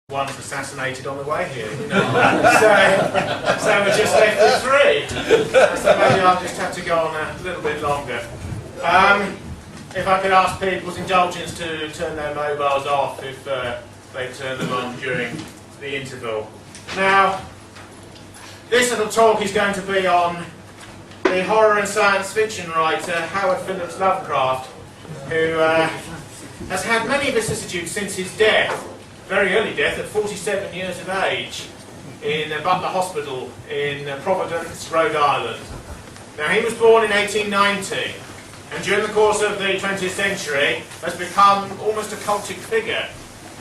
One's assassinated on the way here, you know. so we're just left with three. So maybe I'll just have to go on a little bit longer. If I could ask people's indulgence to turn their mobiles off if they turn them on during the interval. Now, this little talk is going to be on the horror and science fiction writer Howard Philips Lovecraft, who has had many vicissitudes since his death. Very early death at 47 years of age in Butler Hospital in Providence, Rhode Island. Now, he was born in 1890 and during the course of the 20th century has become almost a cultic figure,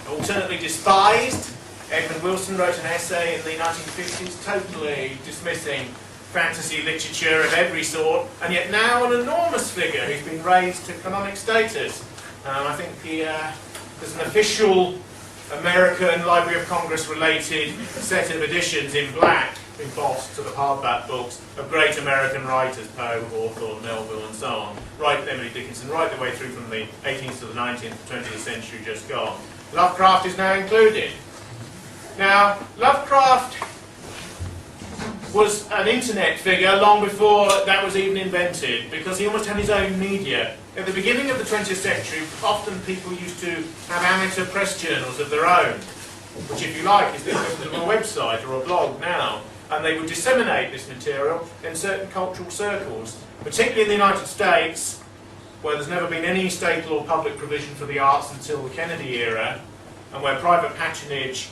alternately despised. Edmund Wilson wrote an essay in the 1950s totally dismissing fantasy literature of every sort, and yet now an enormous figure who's been raised to canonic status. I think there's an official American Library of Congress related set of editions in black, embossed sort of hardback books of great American writers, Poe, Hawthorne, Melville and so on, right, Emily Dickinson, right the way through from the 18th to the 19th, 20th century just gone. Lovecraft is now included. Now, Lovecraft was an internet figure long before that was even invented, because he almost had his own media. At the beginning of the 20th century, often people used to have amateur press journals of their own, which, if you like, is the equivalent of a website or a blog now, and they would disseminate this material in certain cultural circles, particularly in the United States, where there's never been any state or public provision for the arts until the Kennedy era, and where private patronage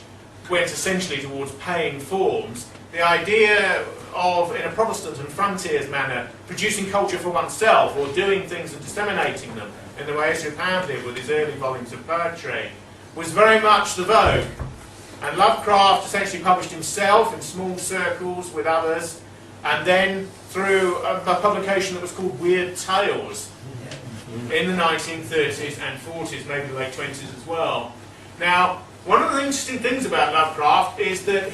went essentially towards paying forms. The idea of, in a Protestant and frontiers manner, producing culture for oneself or doing things and disseminating them in the way Ezra Pound did with his early volumes of poetry was very much the vogue. And Lovecraft essentially published himself in small circles with others, and then through a publication that was called Weird Tales in the 1930s and 40s, maybe the late 20s as well. Now, one of the interesting things about Lovecraft is that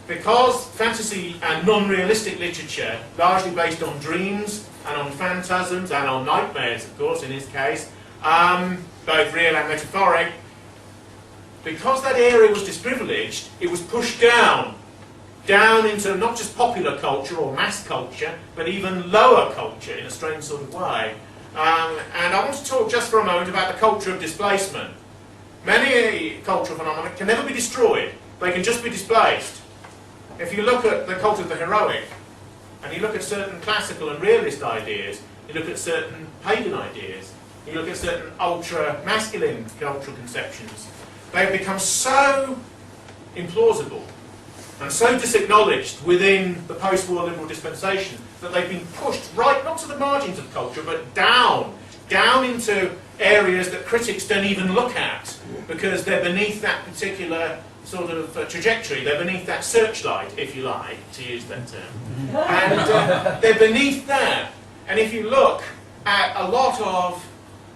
because fantasy and non-realistic literature, largely based on dreams and on phantasms and on nightmares, of course, in his case, both real and metaphoric, because that area was disprivileged, it was pushed down into not just popular culture or mass culture, but even lower culture in a strange sort of way. And I want to talk just for a moment about the culture of displacement. Many cultural phenomena can never be destroyed, they can just be displaced. If you look at the cult of the heroic, and you look at certain classical and realist ideas, you look at certain pagan ideas, you look at certain ultra-masculine cultural conceptions, they have become so implausible and so disacknowledged within the post-war liberal dispensation that they've been pushed right, not to the margins of culture, but down into areas that critics don't even look at, because they're beneath that particular sort of trajectory, they're beneath that searchlight, if you like, to use that term. And they're beneath that. And if you look at a lot of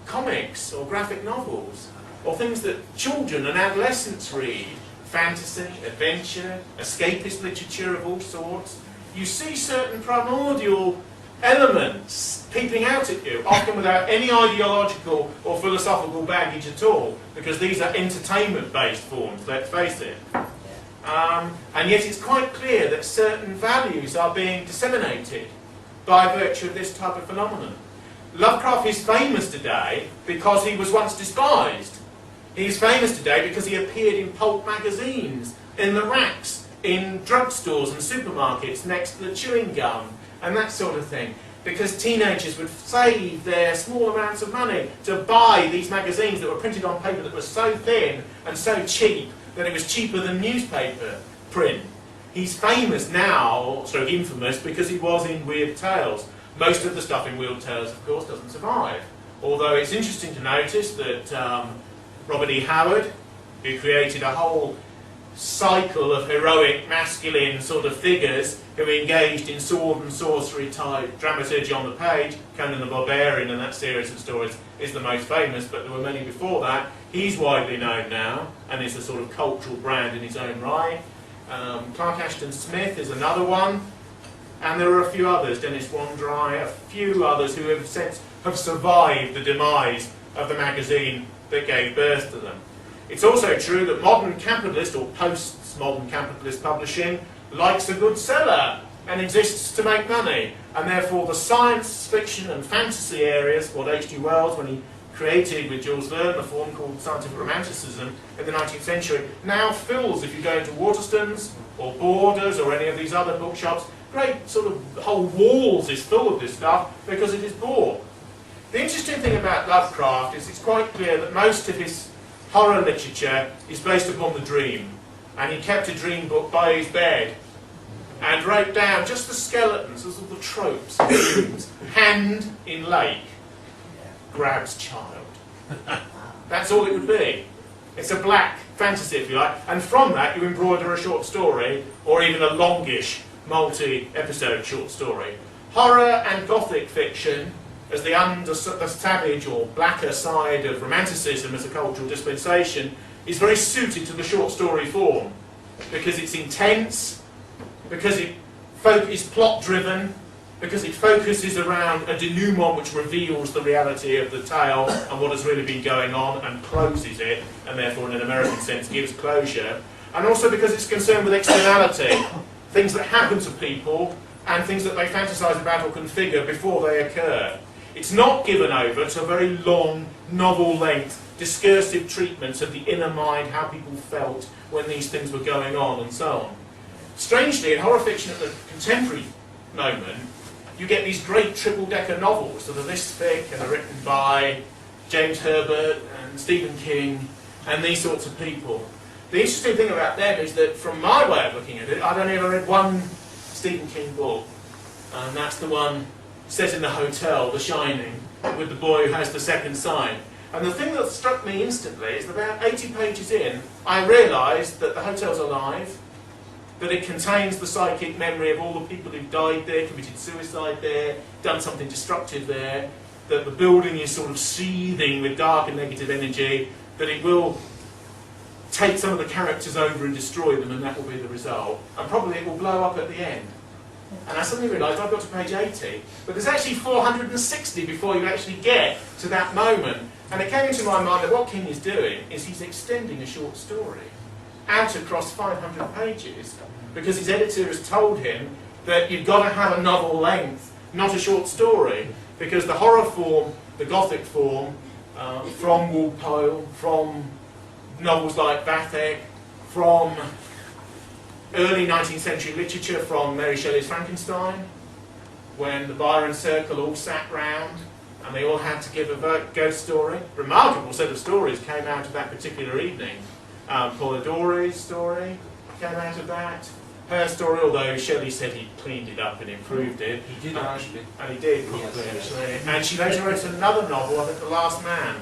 comics or graphic novels, or things that children and adolescents read, fantasy, adventure, escapist literature of all sorts, you see certain primordial elements peeping out at you, often without any ideological or philosophical baggage at all, because these are entertainment-based forms, let's face it. And yet it's quite clear that certain values are being disseminated by virtue of this type of phenomenon. Lovecraft is famous today because he was once despised. He's famous today because he appeared in pulp magazines, in the racks, in drugstores and supermarkets next to the chewing gum, and that sort of thing, because teenagers would save their small amounts of money to buy these magazines that were printed on paper that was so thin and so cheap that it was cheaper than newspaper print. He's famous now, sort of infamous, because he was in Weird Tales. Most of the stuff in Weird Tales, of course, doesn't survive. Although it's interesting to notice that Robert E. Howard, who created a whole cycle of heroic masculine sort of figures who engaged in sword and sorcery type dramaturgy on the page, Conan the Barbarian and that series of stories is the most famous, but there were many before that. He's widely known now and is a sort of cultural brand in his own right. Clark Ashton Smith is another one, and there are a few others, Dennis Wandry, a few others who have since have survived the demise of the magazine that gave birth to them. It's also true that modern capitalist or post-modern capitalist publishing likes a good seller and exists to make money, and therefore the science fiction and fantasy areas, what H.G. Wells, when he created with Jules Verne a form called scientific romanticism in the 19th century, now fills, if you go into Waterstones or Borders or any of these other bookshops, great sort of whole walls is full of this stuff because it is bought. The interesting thing about Lovecraft is it's quite clear that most of his horror literature is based upon the dream, and he kept a dream book by his bed and wrote down just the skeletons, as all the tropes, dreams. Hand in lake, grabs child. That's all it would be. It's a black fantasy, if you like, and from that you embroider a short story, or even a longish, multi-episode short story. Horror and Gothic fiction, as the savage or blacker side of Romanticism as a cultural dispensation, is very suited to the short story form, because it's intense, because it is plot-driven, because it focuses around a denouement which reveals the reality of the tale and what has really been going on and closes it, and therefore in an American sense gives closure, and also because it's concerned with externality, things that happen to people and things that they fantasize about or configure before they occur. It's not given over to a very long, novel-length, discursive treatment of the inner mind, how people felt when these things were going on and so on. Strangely, in horror fiction at the contemporary moment, you get these great triple-decker novels that are this thick and are written by James Herbert and Stephen King and these sorts of people. The interesting thing about them is that, from my way of looking at it, I've only ever read one Stephen King book, and that's the one set in the hotel, The Shining, with the boy who has the second sight. And the thing that struck me instantly is that about 80 pages in, I realised that the hotel's alive, that it contains the psychic memory of all the people who died there, committed suicide there, done something destructive there, that the building is sort of seething with dark and negative energy, that it will take some of the characters over and destroy them, and that will be the result. And probably it will blow up at the end. And I suddenly realised I've got to page 80, but there's actually 460 before you actually get to that moment. And it came into my mind that what King is doing is he's extending a short story out across 500 pages, because his editor has told him that you've got to have a novel length, not a short story, because the horror form, the Gothic form, from Walpole, from novels like Vathek, from early 19th century literature, from Mary Shelley's Frankenstein, when the Byron Circle all sat round and they all had to give a ghost story. Remarkable set of stories came out of that particular evening. Polidori's story came out of that. Her story, although Shelley said he cleaned it up and improved it. He did actually. And he did, probably, actually. And she later wrote another novel, I think The Last Man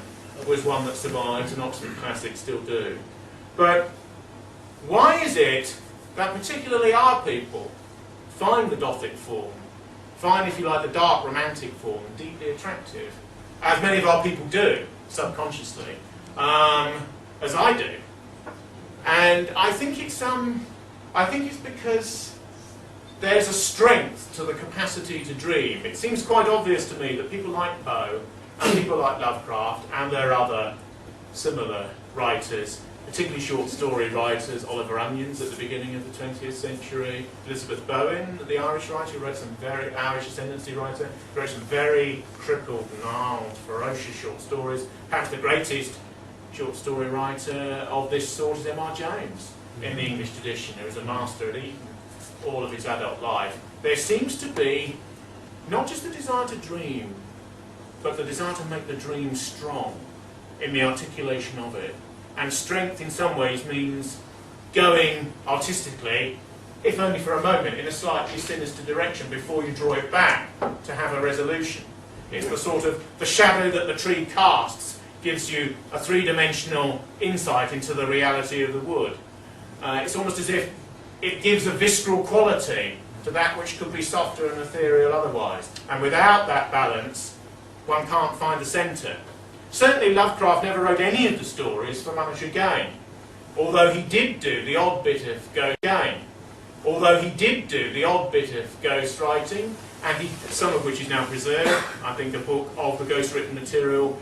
was one that survives, and Oxford classics still do. But why is it that particularly our people find the Gothic form, find, if you like, the dark romantic form deeply attractive, as many of our people do, subconsciously, as I do? And I think it's because there's a strength to the capacity to dream. It seems quite obvious to me that people like Poe and people like Lovecraft and there are other similar writers, particularly short story writers, Oliver Onions at the beginning of the 20th century, Elizabeth Bowen, the Irish writer, who wrote some very Irish ascendancy writer, who wrote some very crippled, gnarled, ferocious short stories. Perhaps the greatest short story writer of this sort is M.R. James in the English tradition, who was a master at Eton all of his adult life. There seems to be not just the desire to dream, but the desire to make the dream strong in the articulation of it. And strength in some ways means going artistically, if only for a moment, in a slightly sinister direction before you draw it back to have a resolution. It's the sort of, the shadow that the tree casts gives you a three-dimensional insight into the reality of the wood. It's almost as if it gives a visceral quality to that which could be softer and ethereal otherwise. And without that balance, one can't find the centre. Certainly Lovecraft never wrote any of the stories for monetary gain, although he did do the odd bit of ghostwriting, and some of which is now preserved. I think a book of the ghost-written material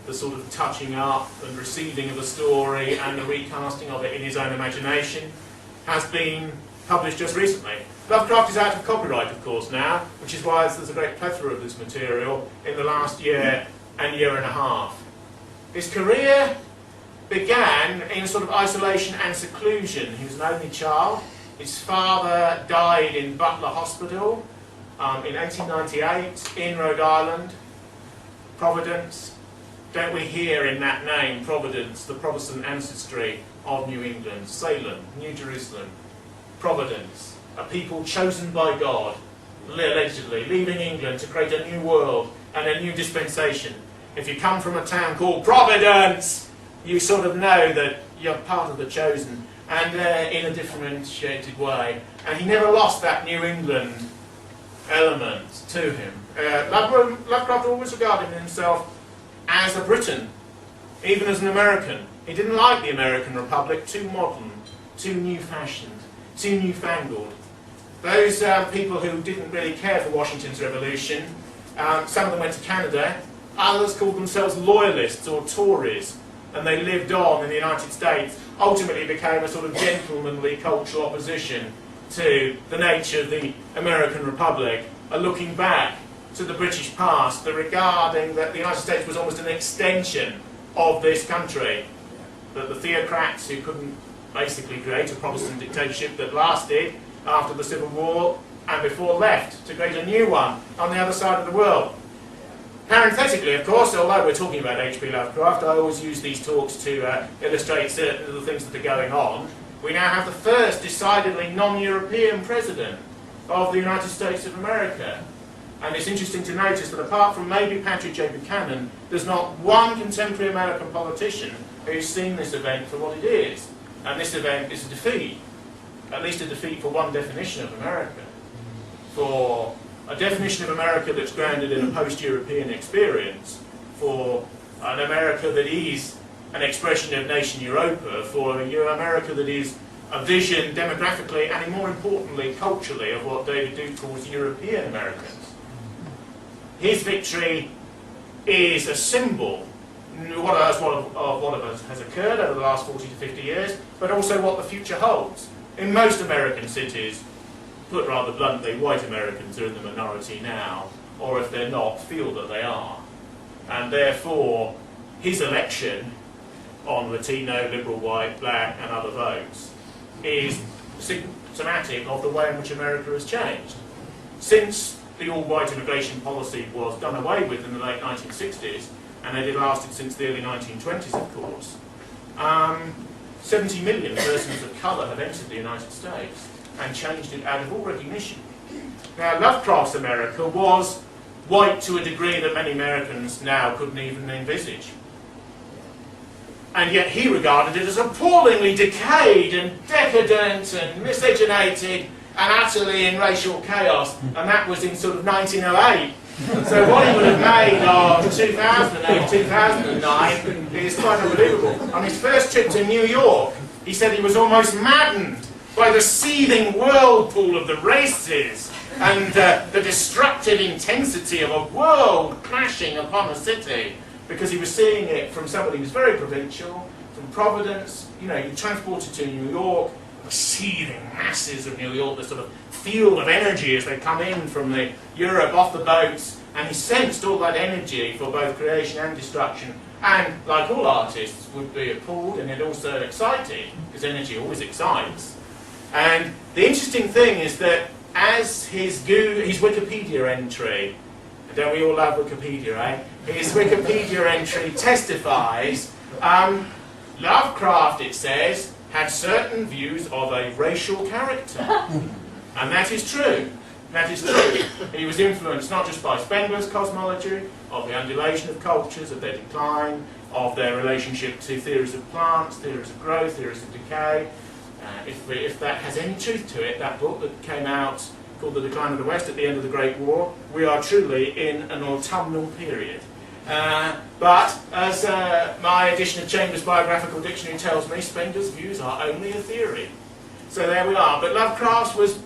the sort of touching up and receiving of a story and the recasting of it in his own imagination, has been published just recently. Lovecraft is out of copyright, of course, now, which is why there's a great plethora of this material in the last year and year and a half. His career began in sort of isolation and seclusion. He was an only child. His father died in Butler Hospital in 1898 in Rhode Island. Providence. Don't we hear in that name, Providence, the Protestant ancestry of New England? Salem, New Jerusalem, Providence, a people chosen by God, allegedly, leaving England to create a new world and a new dispensation. If you come from a town called Providence, you sort of know that you're part of the chosen, and in a differentiated way. And he never lost that New England element to him. Lovecraft always regarded himself as a Briton, even as an American. He didn't like the American Republic, too modern, too new-fashioned, too newfangled. Those people who didn't really care for Washington's revolution, some of them went to Canada, others called themselves loyalists or Tories, and they lived on in the United States, ultimately became a sort of gentlemanly cultural opposition to the nature of the American Republic, looking back to the British past, regarding that the United States was almost an extension of this country, that the theocrats who couldn't basically create a Protestant dictatorship that lasted after the Civil War and before left to create a new one on the other side of the world. Parenthetically, of course, although we're talking about H.P Lovecraft, I always use these talks to illustrate certain of the things that are going on. We now have the first decidedly non-European president of the United States of America. And it's interesting to notice that apart from maybe Patrick J. Buchanan, there's not one contemporary American politician who's seen this event for what it is. And this event is a defeat, at least a defeat for one definition of America. For a definition of America that's grounded in a post-European experience, for an America that is an expression of nation Europa, for an America that is a vision demographically and, more importantly, culturally of what David Duke calls European Americans. His victory is a symbol of what has occurred over the last 40 to 50 years, but also what the future holds. In most American cities, put rather bluntly, white Americans are in the minority now, or if they're not, feel that they are. And therefore, his election on Latino, liberal, white, black and other votes is symptomatic of the way in which America has changed. Since the all-white immigration policy was done away with in the late 1960s, and it had lasted since the early 1920s, of course, 70 million persons of colour have entered the United States and changed it out of all recognition. Now, Lovecraft's America was white to a degree that many Americans now couldn't even envisage. And yet he regarded it as appallingly decayed and decadent and miscegenated and utterly in racial chaos, and that was in sort of 1908. So what he would have made of 2008, 2009 is quite unbelievable. On his first trip to New York, he said he was almost maddened by the seething whirlpool of the races and the destructive intensity of a world crashing upon a city, because he was seeing it from somebody who was very provincial, from Providence. You know, you transported to New York, the seething masses of New York, the sort of field of energy as they come in from the Europe off the boats, and he sensed all that energy for both creation and destruction, and like all artists would be appalled and yet also excited, because energy always excites. And the interesting thing is that as his Wikipedia entry, don't we all love Wikipedia, eh? His Wikipedia entry testifies, Lovecraft, it says, had certain views of a racial character. And that is true. That is true. He was influenced not just by Spengler's cosmology, of the undulation of cultures, of their decline, of their relationship to theories of plants, theories of growth, theories of decay. If that has any truth to it, that book that came out called The Decline of the West at the end of the Great War, we are truly in an autumnal period. But as my edition of Chambers' Biographical Dictionary tells me, Spengler's views are only a theory. So there we are. But Lovecraft was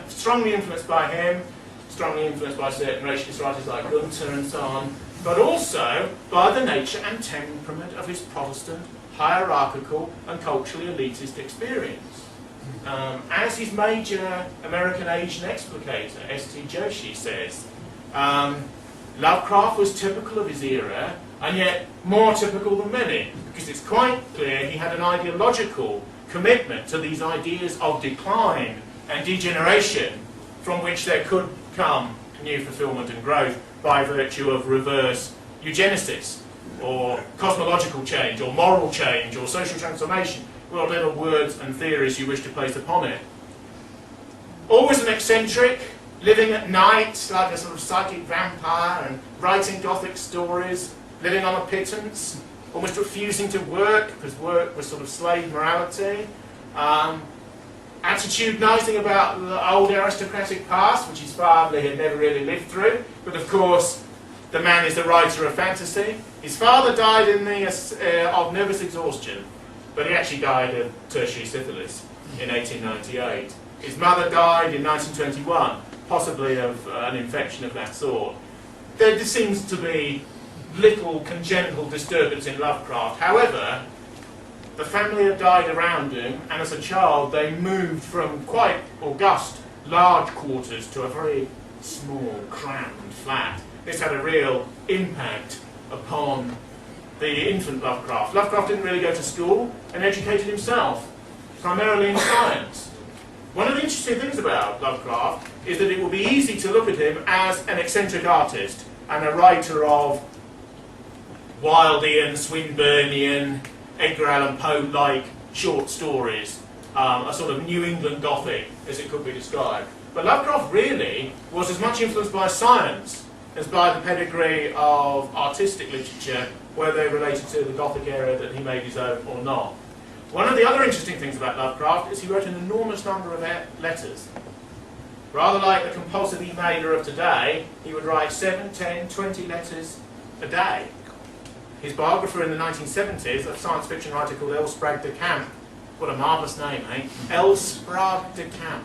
strongly influenced by him, strongly influenced by certain racialist writers like Gunter and so on. but also by the nature and temperament of his Protestant, hierarchical and culturally elitist experience. As his major American Asian explicator, S.T. Joshi, says, Lovecraft was typical of his era, and yet more typical than many, because it's quite clear he had an ideological commitment to these ideas of decline and degeneration, from which there could come new fulfillment and growth by virtue of reverse eugenesis, or cosmological change, or moral change, or social transformation, whatever words and theories you wish to place upon it. Always an eccentric, living at night like a sort of psychic vampire, and writing Gothic stories, living on a pittance, almost refusing to work, because work was sort of slave morality. Attitude-nosing about the old aristocratic past, which his family had never really lived through, but of course the man is the writer of fantasy. His father died of nervous exhaustion, but he actually died of tertiary syphilis in 1898. His mother died in 1921, possibly of an infection of that sort. There seems to be little congenital disturbance in Lovecraft. However, the family had died around him, and as a child they moved from quite august, large quarters to a very small, crammed flat. This had a real impact upon the infant Lovecraft. Lovecraft didn't really go to school and educated himself, primarily in science. One of the interesting things about Lovecraft is that it will be easy to look at him as an eccentric artist and a writer of Wildian, Swinburnian, Edgar Allan Poe-like short stories, a sort of New England Gothic, as it could be described. But Lovecraft really was as much influenced by science as by the pedigree of artistic literature, whether related to the Gothic era that he made his own or not. One of the other interesting things about Lovecraft is he wrote an enormous number of letters. Rather like the compulsive emailer of today, he would write 7, 10, 20 letters a day. His biographer in the 1970s, a science fiction writer called L. Sprague de Camp, what a marvellous name, eh? L. Sprague de Camp,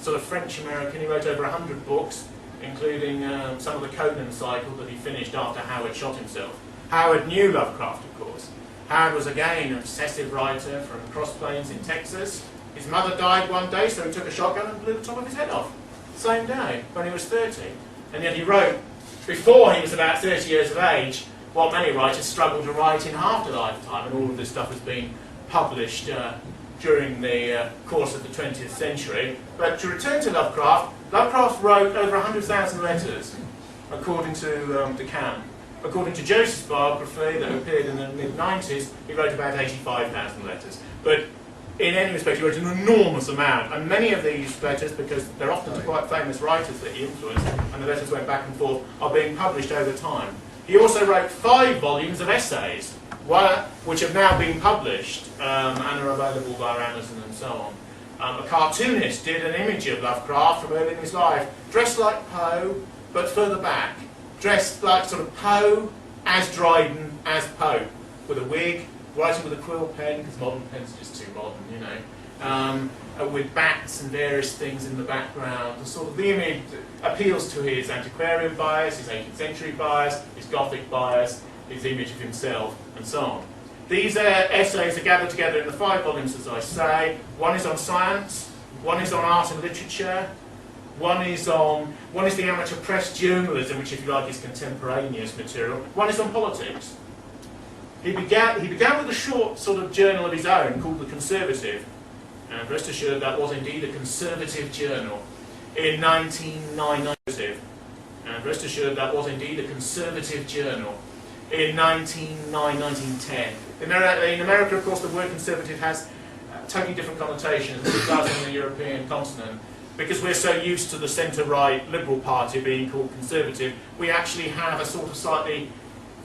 sort of French-American. He wrote over 100 books, including some of the Conan cycle that he finished after Howard shot himself. Howard knew Lovecraft, of course. Howard was again an obsessive writer from Cross Plains in Texas. His mother died one day, so he took a shotgun and blew the top of his head off. Same day, when he was 30. And yet he wrote, before he was about 30 years of age, what many writers struggle to write in half their lifetime, and all of this stuff has been published during the course of the 20th century. But to return to Lovecraft, Lovecraft wrote over 100,000 letters, according to de Camp. According to Joseph's biography that appeared in the mid-90s, he wrote about 85,000 letters. But in any respect, he wrote an enormous amount, and many of these letters, because they're often to quite famous writers that he influenced, and the letters went back and forth, are being published over time. He also wrote 5 volumes of essays, which have now been published and are available via Amazon and so on. A cartoonist did an image of Lovecraft from early in his life, dressed like Poe, but further back. Dressed like sort of Poe, as Dryden, as Poe, with a wig, writing with a quill pen, because modern pens are just too modern, you know. With bats and various things in the background. The sort of the image appeals to his antiquarian bias, his 18th century bias, his Gothic bias, his image of himself, and so on. These essays are gathered together in the 5 volumes, as I say. One is on science, one is on art and literature, one is the amateur press journalism, which, if you like, is contemporaneous material. One is on politics. He began with a short sort of journal of his own called The Conservative, and rest assured that was indeed a conservative journal. In 1909, and rest assured that was indeed a conservative journal. In 1910. In America, of course, the word conservative has totally different connotations than it does in the European continent. Because we're so used to the centre-right Liberal Party being called conservative, we actually have a sort of slightly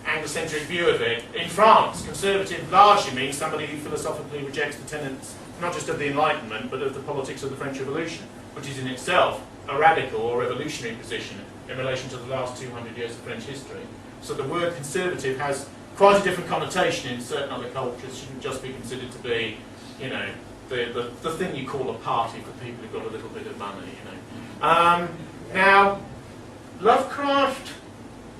Anglocentric view of it. In France, conservative largely means somebody who philosophically rejects the tenets not just of the Enlightenment, but of the politics of the French Revolution, which is in itself a radical or revolutionary position in relation to the last 200 years of French history. So the word conservative has quite a different connotation in certain other cultures. It shouldn't just be considered to be, you know, the thing you call a party for people who've got a little bit of money, you know. Now, Lovecraft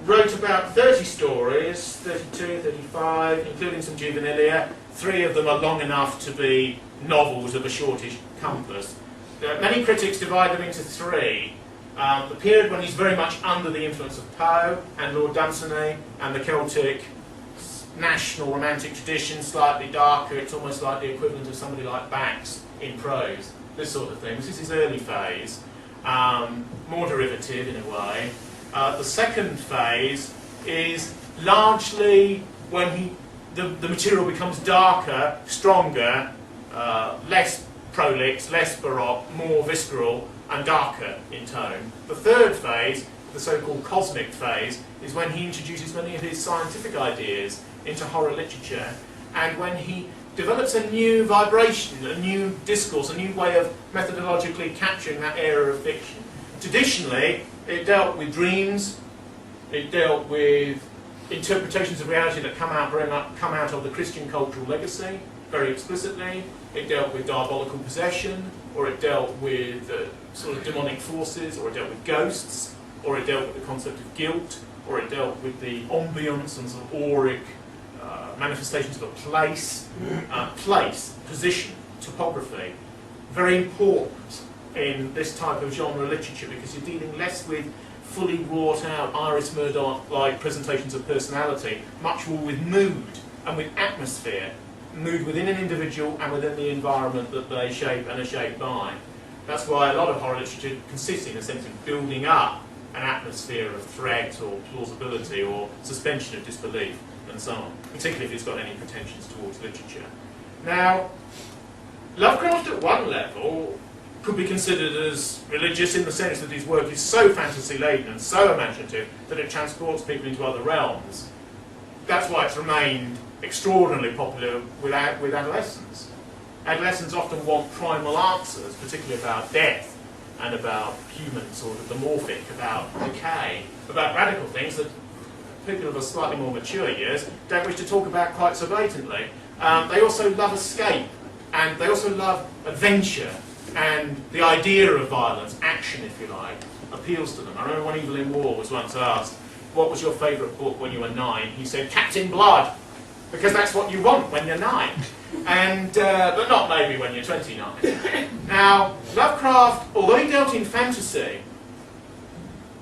wrote about 30 stories, 32, 35, including some juvenilia. 3 of them are long enough to be novels of a shortish compass. Many critics divide them into 3. The period when he's very much under the influence of Poe and Lord Dunsany and the Celtic national romantic tradition, slightly darker, it's almost like the equivalent of somebody like Bax in prose, this sort of thing. This is his early phase, more derivative in a way. The second phase is largely when the material becomes darker, stronger, less prolix, less baroque, more visceral and darker in tone. The third phase, the so-called cosmic phase, is when he introduces many of his scientific ideas into horror literature, and when he develops a new vibration, a new discourse, a new way of methodologically capturing that era of fiction. Traditionally, it dealt with dreams, it dealt with interpretations of reality that come out of the Christian cultural legacy, very explicitly. It dealt with diabolical possession, or it dealt with sort of demonic forces, or it dealt with ghosts, or it dealt with the concept of guilt, or it dealt with the ambience and sort of auric manifestations of a place, position, topography. Very important in this type of genre literature because you're dealing less with fully wrought out Iris Murdoch-like presentations of personality, much more with mood and with atmosphere, mood within an individual and within the environment that they shape and are shaped by. That's why a lot of horror literature consists in a sense of building up an atmosphere of threat or plausibility or suspension of disbelief and so on, particularly if it's got any pretensions towards literature. Now, Lovecraft at one level could be considered as religious in the sense that his work is so fantasy-laden and so imaginative that it transports people into other realms. That's why it's remained extraordinarily popular with adolescents. Adolescents often want primal answers, particularly about death and about human sort of the morphic, about decay, about radical things that people of a slightly more mature years don't wish to talk about quite so blatantly. They also love escape, and they also love adventure, and the idea of violence, action if you like, appeals to them. I remember when Evelyn Waugh was once asked, what was your favourite book when you were 9? He said, Captain Blood, because that's what you want when you're 9. And, but not maybe when you're 29. Now, Lovecraft, although he dealt in fantasy,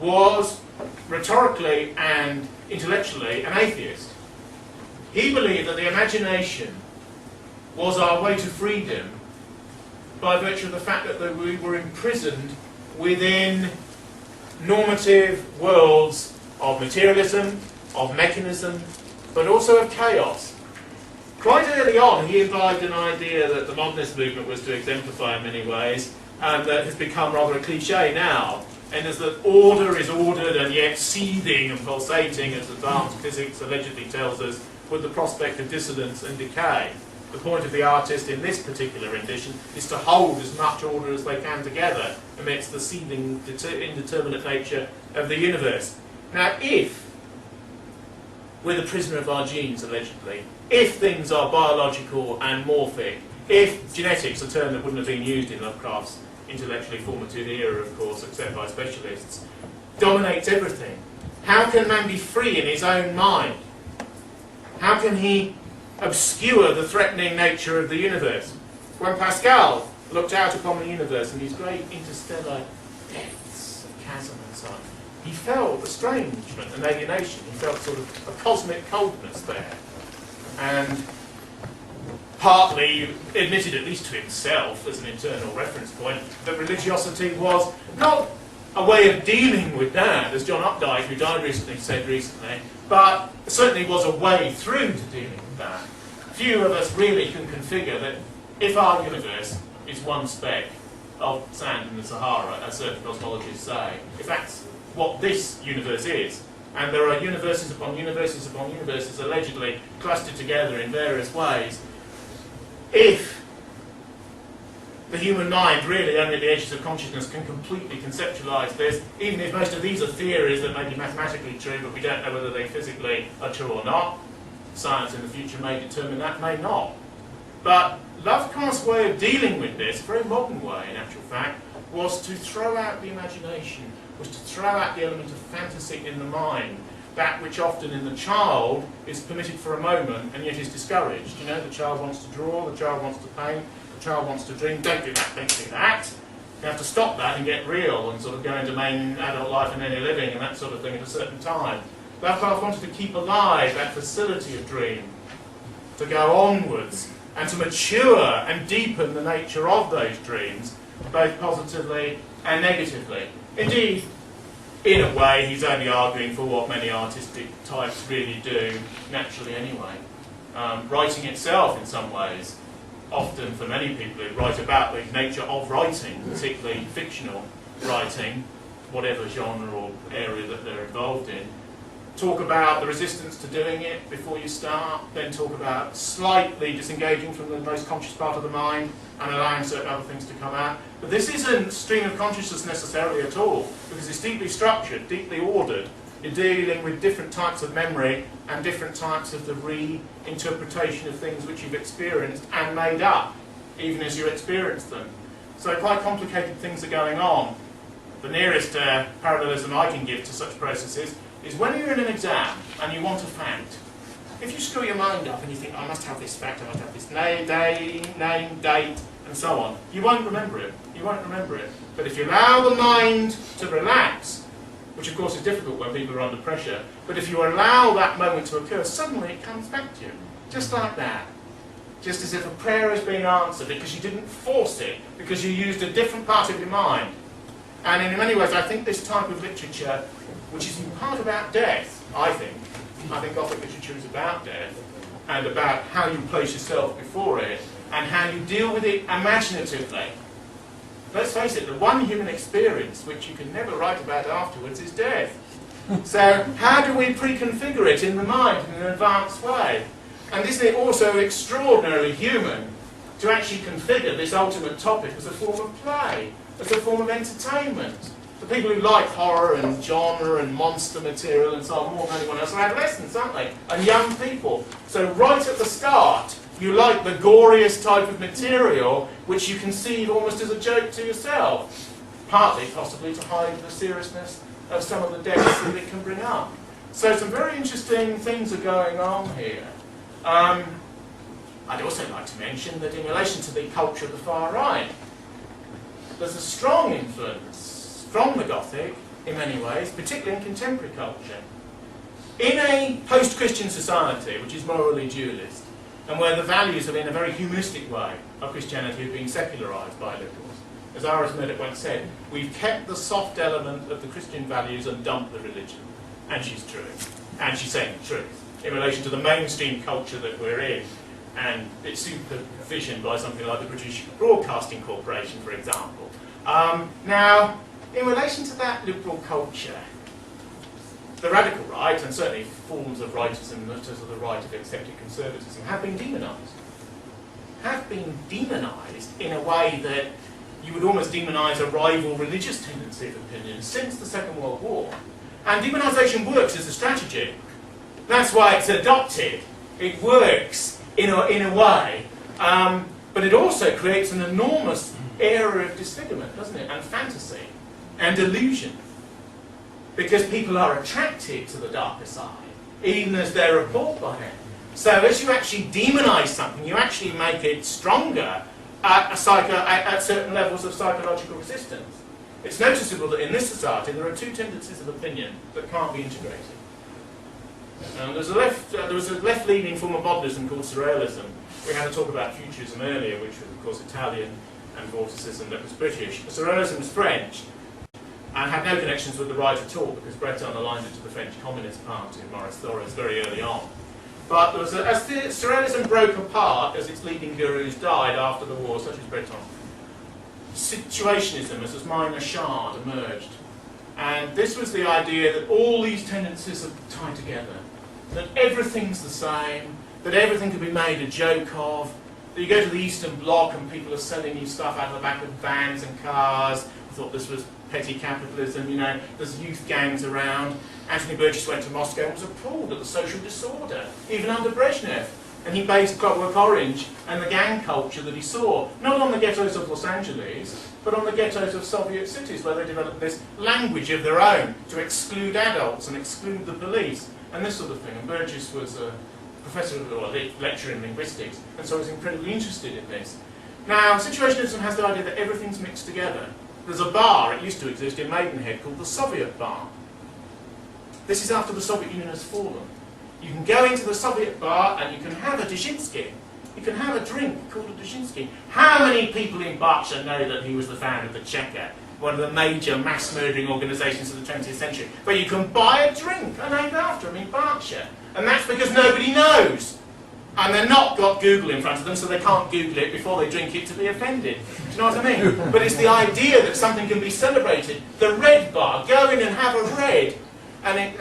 was rhetorically and intellectually an atheist. He believed that the imagination was our way to freedom by virtue of the fact that we were imprisoned within normative worlds of materialism, of mechanism, but also of chaos. Quite early on, he imbibed an idea that the modernist movement was to exemplify in many ways, and that has become rather a cliche now, and is that order is ordered and yet seething and pulsating, as advanced physics allegedly tells us, with the prospect of dissonance and decay. The point of the artist in this particular rendition is to hold as much order as they can together amidst the seething, indeterminate nature of the universe. Now, if we're the prisoner of our genes, allegedly, if things are biological and morphic, if genetics, a term that wouldn't have been used in Lovecraft's intellectually formative era, of course, except by specialists, dominates everything, how can man be free in his own mind? How can he obscure the threatening nature of the universe? When Pascal looked out upon the universe and these great interstellar depths of chasm and so on, he felt estrangement and alienation. He felt sort of a cosmic coldness there. And partly admitted, at least to himself, as an internal reference point, that religiosity was not a way of dealing with that, as John Updike, who died recently, said recently, but certainly was a way through to dealing with that. Few of us really can configure that if our universe is one speck of sand in the Sahara, as certain cosmologists say, if that's what this universe is, and there are universes upon universes upon universes allegedly clustered together in various ways, if the human mind really only at the edges of consciousness can completely conceptualise this, even if most of these are theories that may be mathematically true, but we don't know whether they physically are true or not. Science in the future may determine that, may not. But Lovecraft's way of dealing with this, a very modern way in actual fact, was to throw out the imagination, was to throw out the element of fantasy in the mind, that which often in the child is permitted for a moment and yet is discouraged. You know, the child wants to draw, the child wants to paint, the child wants to dream. Don't do that, don't do that. You have to stop that and get real and sort of go into main adult life and any living and that sort of thing at a certain time. Lovecraft wanted to keep alive that facility of dream, to go onwards and to mature and deepen the nature of those dreams, both positively and negatively. Indeed, in a way, he's only arguing for what many artistic types really do naturally anyway. Writing itself, in some ways, often for many people who write about the nature of writing, particularly fictional writing, whatever genre or area that they're involved in, talk about the resistance to doing it before you start, then talk about slightly disengaging from the most conscious part of the mind and allowing certain other things to come out. But this isn't stream of consciousness necessarily at all, because it's deeply structured, deeply ordered. You're dealing with different types of memory and different types of the reinterpretation of things which you've experienced and made up, even as you experience them. So quite complicated things are going on. The nearest parallelism I can give to such processes is when you're in an exam and you want a fact. If you screw your mind up and you think, I must have this fact, I must have this name, date, and so on, you won't remember it. You won't remember it. But if you allow the mind to relax, which of course is difficult when people are under pressure, but if you allow that moment to occur, suddenly it comes back to you. Just like that. Just as if a prayer has been answered because you didn't force it, because you used a different part of your mind. And in many ways, I think this type of literature, which is in part about death, I think Gothic literature is about death, and about how you place yourself before it, and how you deal with it imaginatively. Let's face it, the one human experience which you can never write about afterwards is death. So how do we preconfigure it in the mind in an advanced way? And isn't it also extraordinarily human to actually configure this ultimate topic as a form of play, as a form of entertainment? The people who like horror and genre and monster material and so on more than anyone else are adolescents, aren't they? And young people. So right at the start, you like the goriest type of material which you conceive almost as a joke to yourself. Partly, possibly, to hide the seriousness of some of the deaths that it can bring up. So some very interesting things are going on here. I'd also like to mention that in relation to the culture of the far right, there's a strong influence from the Gothic, in many ways, particularly in contemporary culture. In a post-Christian society, which is morally dualist, and where the values have, in a very humanistic way, of Christianity have been secularised by liberals. As Iris Murdoch once said, we've kept the soft element of the Christian values and dumped the religion. And she's true. And she's saying the truth in relation to the mainstream culture that we're in, and its supervision by something like the British Broadcasting Corporation, for example. Now, in relation to that liberal culture, the radical right, and certainly forms of rightism, that is the right of accepted conservatism, have been demonised. Have been demonised in a way that you would almost demonise a rival religious tendency of opinion since the Second World War. And demonisation works as a strategy. That's why it's adopted. It works in a way. But it also creates an enormous area of disfigurement, doesn't it? And fantasy and illusion. Because people are attracted to the darker side, even as they're repelled by it. So as you actually demonise something, you actually make it stronger at certain levels of psychological resistance. It's noticeable that in this society there are two tendencies of opinion that can't be integrated. There was a left-leaning form of modernism called surrealism. We had to talk about futurism earlier, which was of course Italian, and vorticism that was British. Surrealism was French, and had no connections with the right at all, because Breton aligned it to the French Communist Party and Maurice Thorez very early on. But there was as the Surrealism broke apart, as its leading gurus died after the war, such as Breton, situationism as a minor shard emerged. And this was the idea that all these tendencies are tied together, that everything's the same, that everything can be made a joke of, that you go to the Eastern Bloc and people are selling you stuff out of the back of vans and cars. I thought this was petty capitalism, you know, there's youth gangs around. Anthony Burgess went to Moscow and was appalled at the social disorder, even under Brezhnev. And he based Clockwork Orange and the gang culture that he saw, not on the ghettos of Los Angeles, but on the ghettos of Soviet cities, where they developed this language of their own to exclude adults and exclude the police, and this sort of thing. And Burgess was a professor or a lecturer in linguistics, and so was incredibly interested in this. Now, Situationism has the idea that everything's mixed together. There's a bar, it used to exist in Maidenhead, called the Soviet Bar. This is after the Soviet Union has fallen. You can go into the Soviet bar and you can have a Dushinsky. You can have a drink called a Dushinsky. How many people in Berkshire know that he was the founder of the Cheka, one of the major mass-murdering organisations of the 20th century? But you can buy a drink named after him in Berkshire. And that's because nobody knows. And they're not got Google in front of them, so they can't Google it before they drink it to be offended. Do you know what I mean? But it's the idea that something can be celebrated. The Red Bar, go in and have a red. And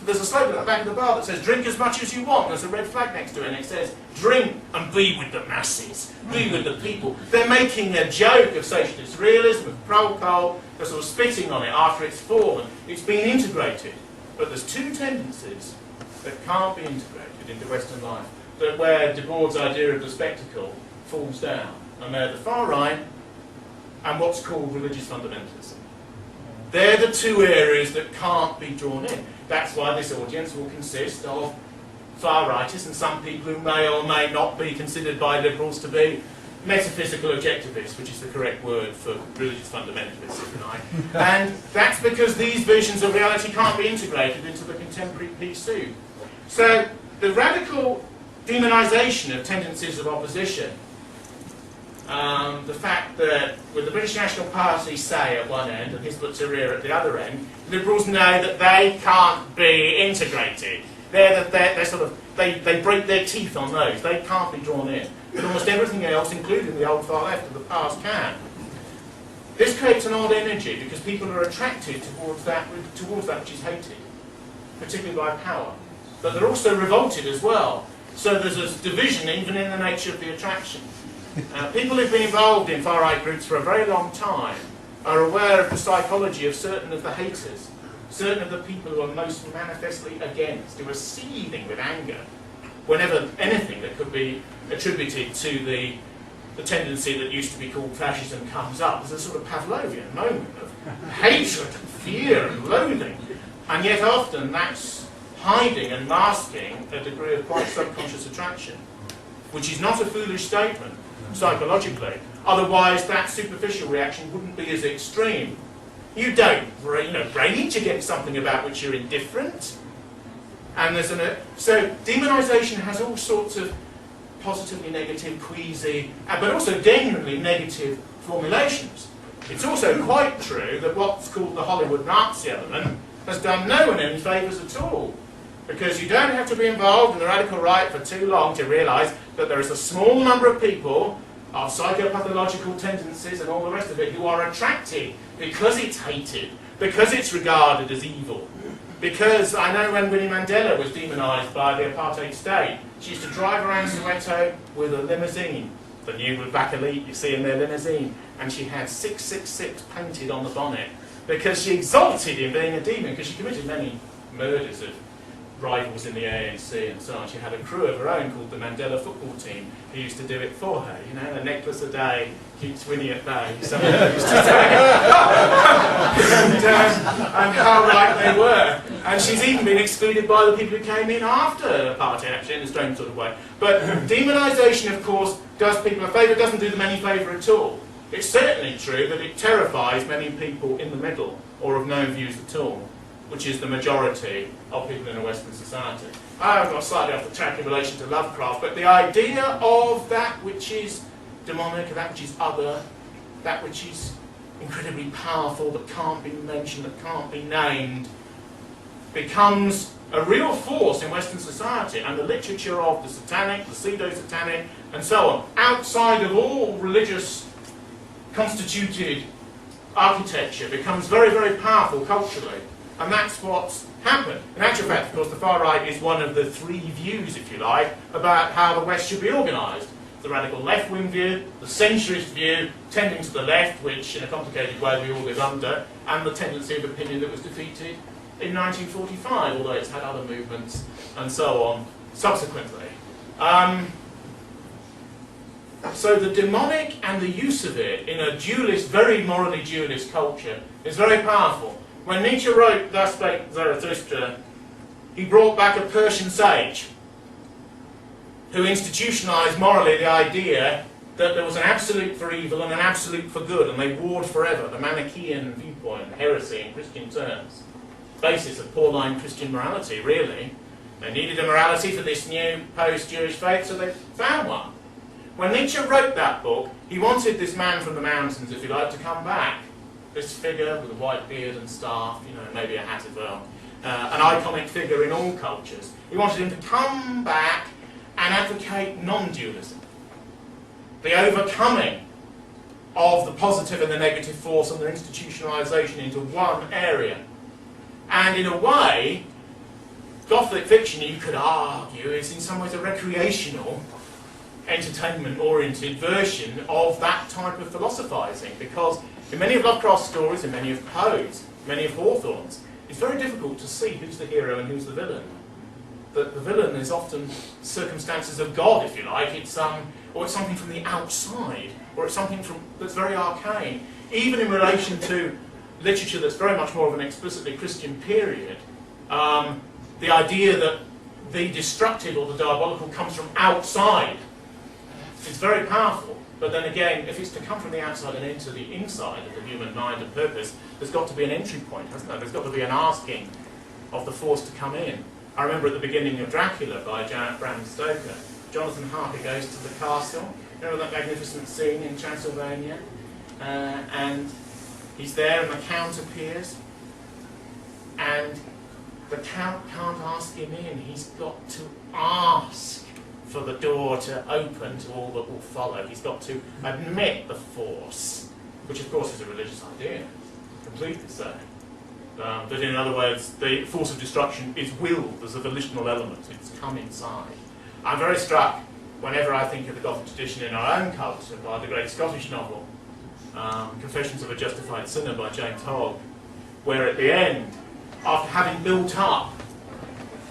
there's a slogan at the back of the bar that says, drink as much as you want. There's a red flag next to it, and it says, drink and be with the masses, be with the people. They're making a joke of socialist realism, of Prolkol. They're sort of spitting on it after it's formed. It's been integrated. But there's two tendencies that can't be integrated into Western life, that where Debord's idea of the spectacle falls down. And they're the far right and what's called religious fundamentalism. They're the two areas that can't be drawn in. That's why this audience will consist of far-righters and some people who may or may not be considered by liberals to be metaphysical objectivists, which is the correct word for religious fundamentalists, if you like. And that's because these visions of reality can't be integrated into the contemporary PC. So the radical demonisation of tendencies of opposition, the fact that with the British National Party, say, at one end and Hizb ut-Tahrir at the other end, liberals know that they can't be integrated. They break their teeth on those. They can't be drawn in. But almost everything else, including the old far left of the past, can. This creates an odd energy because people are attracted towards that which is hated, particularly by power. But they're also revolted as well. So there's a division even in the nature of the attraction. People who've been involved in far-right groups for a very long time are aware of the psychology of certain of the haters, certain of the people who are most manifestly against, who are seething with anger whenever anything that could be attributed to the tendency that used to be called fascism comes up. There's a sort of Pavlovian moment of hatred and fear and loathing. And yet often that's hiding and masking a degree of quite subconscious attraction, which is not a foolish statement psychologically. Otherwise that superficial reaction wouldn't be as extreme. You don't rage against something about which you're indifferent. And so demonisation has all sorts of positively negative, queasy, but also genuinely negative formulations. It's also quite true that what's called the Hollywood Nazi element has done no one any favours at all. Because you don't have to be involved in the radical right for too long to realise that there is a small number of people of psychopathological tendencies and all the rest of it who are attracted because it's hated, because it's regarded as evil. Because I know when Winnie Mandela was demonised by the apartheid state, she used to drive around Soweto with a limousine, the new black elite you see in their limousine, and she had 666 painted on the bonnet because she exulted in being a demon, because she committed many murders of rivals in the ANC and so on. She had a crew of her own called the Mandela football team who used to do it for her. You know, a necklace a day keeps Winnie at bay. Someone used to say. And how right they were. And she's even been excluded by the people who came in after apartheid, actually, in a strange sort of way. But demonisation, of course, does people a favour. It doesn't do them any favour at all. It's certainly true that it terrifies many people in the middle or of no views at all, which is the majority of people in a Western society. I've got slightly off the track in relation to Lovecraft, but the idea of that which is demonic, that which is other, that which is incredibly powerful, that can't be mentioned, that can't be named, becomes a real force in Western society, and the literature of the satanic, the pseudo-satanic, and so on, outside of all religious constituted architecture, becomes very, very powerful culturally. And that's what's happened. In actual fact, of course, the far right is one of the three views, if you like, about how the West should be organised. The radical left-wing view, the centrist view, tending to the left, which in a complicated way we all live under, and the tendency of opinion that was defeated in 1945, although it's had other movements and so on subsequently. So the demonic and the use of it in a dualist, very morally dualist culture is very powerful. When Nietzsche wrote Thus Spake Zarathustra, he brought back a Persian sage who institutionalized morally the idea that there was an absolute for evil and an absolute for good, and they warred forever, the Manichaean viewpoint, heresy in Christian terms. Basis of Pauline Christian morality, really. They needed a morality for this new post-Jewish faith, so they found one. When Nietzsche wrote that book, he wanted this man from the mountains, if you like, to come back. This figure with a white beard and staff, you know, maybe a hat as well. An iconic figure in all cultures. He wanted him to come back and advocate non-dualism. The overcoming of the positive and the negative force and their institutionalisation into one area. And in a way, Gothic fiction, you could argue, is in some ways a recreational, entertainment-oriented version of that type of philosophising, because in many of Lovecraft's stories, in many of Poe's, many of Hawthorne's, it's very difficult to see who's the hero and who's the villain. The villain is often circumstances of God, if you like. Or it's something from the outside, or it's something that's very arcane. Even in relation to literature that's very much more of an explicitly Christian period, the idea that the destructive or the diabolical comes from outside is very powerful. But then again, if it's to come from the outside and into the inside of the human mind and purpose, there's got to be an entry point, hasn't there? There's got to be an asking of the force to come in. I remember at the beginning of Dracula by Bram Stoker, Jonathan Harker goes to the castle. Remember that magnificent scene in Transylvania? And he's there and the Count appears. And the Count can't ask him in. He's got to ask for the door to open to all that will follow. He's got to admit the force, which of course is a religious idea, completely so. But in other words, the force of destruction is willed. There's a volitional element. It's come inside. I'm very struck whenever I think of the Gothic tradition in our own culture by the great Scottish novel, Confessions of a Justified Sinner by James Hogg, where at the end, after having built up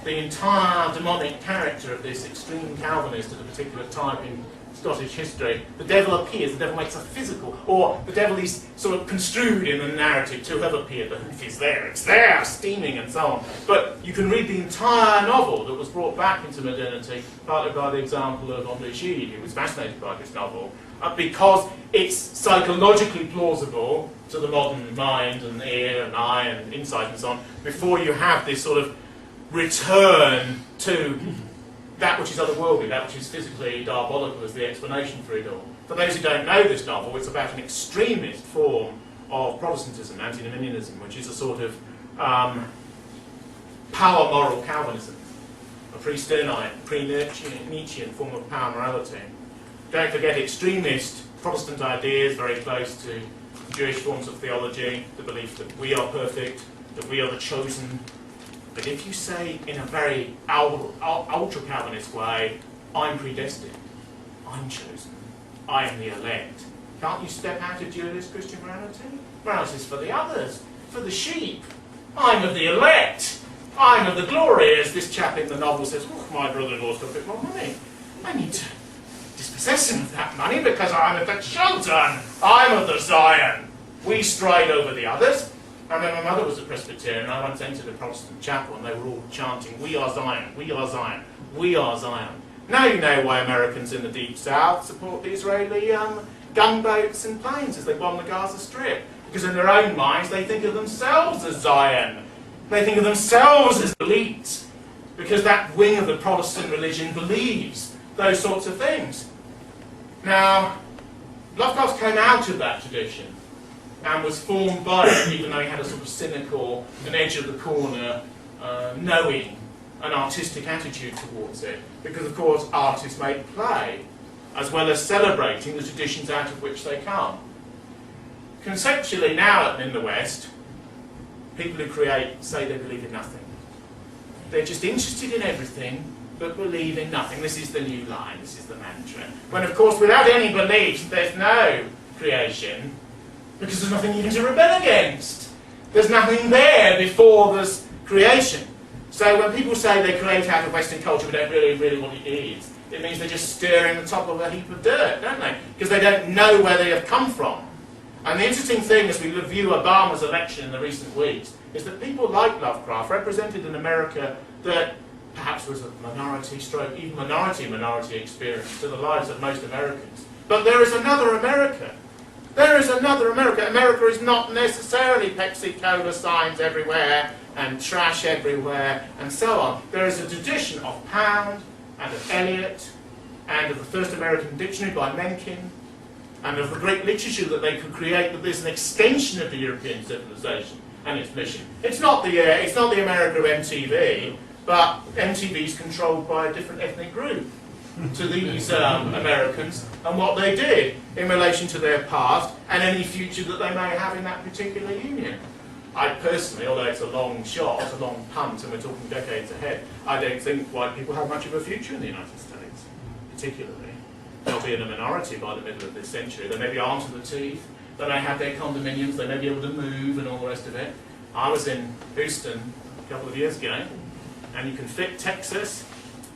the entire demonic character of this extreme Calvinist at a particular time in Scottish history, the devil appears, the devil makes a physical, or the devil is sort of construed in the narrative to have appeared, the hoof is there, it's there, steaming and so on. But you can read the entire novel that was brought back into modernity, partly by the example of André Gide, who was fascinated by this novel, because it's psychologically plausible to the modern mind and ear and eye and insight and so on, before you have this sort of return to that which is otherworldly, that which is physically diabolical as the explanation for it all. For those who don't know this novel, it's about an extremist form of Protestantism, antinomianism, which is a sort of power moral Calvinism, a pre-Sternite, pre-Nietzschean form of power morality. Don't forget extremist Protestant ideas, very close to Jewish forms of theology, the belief that we are perfect, that we are the chosen. But if you say in a very ultra-Calvinist way, I'm predestined, I'm chosen, I am the elect, can't you step out of dualist Christian morality? Morality is for the others, for the sheep. I'm of the elect, I'm of the glory, as this chap in the novel says, oh, my brother-in-law's got a bit more money. I need to dispossess him of that money because I'm of the chosen, I'm of the Zion. We stride over the others. I remember my mother was a Presbyterian, and I once entered a Protestant chapel, and they were all chanting, we are Zion, we are Zion, we are Zion. Now you know why Americans in the Deep South support the Israeli gunboats and planes as they bomb the Gaza Strip. Because in their own minds, they think of themselves as Zion. They think of themselves as elite. Because that wing of the Protestant religion believes those sorts of things. Now, Lovecraft came out of that tradition and was formed by it, even though he had a sort of cynical, an edge of the corner, knowing, an artistic attitude towards it. Because, of course, artists make play, as well as celebrating the traditions out of which they come. Conceptually, now in the West, people who create say they believe in nothing. They're just interested in everything, but believe in nothing. This is the new line, this is the mantra. When, of course, without any belief, there's no creation, because there's nothing even to rebel against. There's nothing there before there's creation. So when people say they create out of Western culture but don't really what it is, it means they're just stirring the top of a heap of dirt, don't they? Because they don't know where they have come from. And the interesting thing as we review Obama's election in the recent weeks is that people like Lovecraft represented an America that perhaps was a minority stroke, even minority experience to the lives of most Americans. But there is another America. There is another America. America is not necessarily Pepsi-Cola signs everywhere and trash everywhere and so on. There is a tradition of Pound and of Eliot and of the first American dictionary by Mencken and of the great literature that they could create, that there's an extension of the European civilization and its mission. It's not the America of MTV, but MTV is controlled by a different ethnic group to these Americans and what they did in relation to their past and any future that they may have in that particular union. I personally, although it's a long shot, it's a long punt and we're talking decades ahead, I don't think white people have much of a future in the United States, particularly. They'll be in a minority by the middle of this century. They may be armed to the teeth, they may have their condominiums, they may be able to move and all the rest of it. I was in Houston a couple of years ago, and you can fit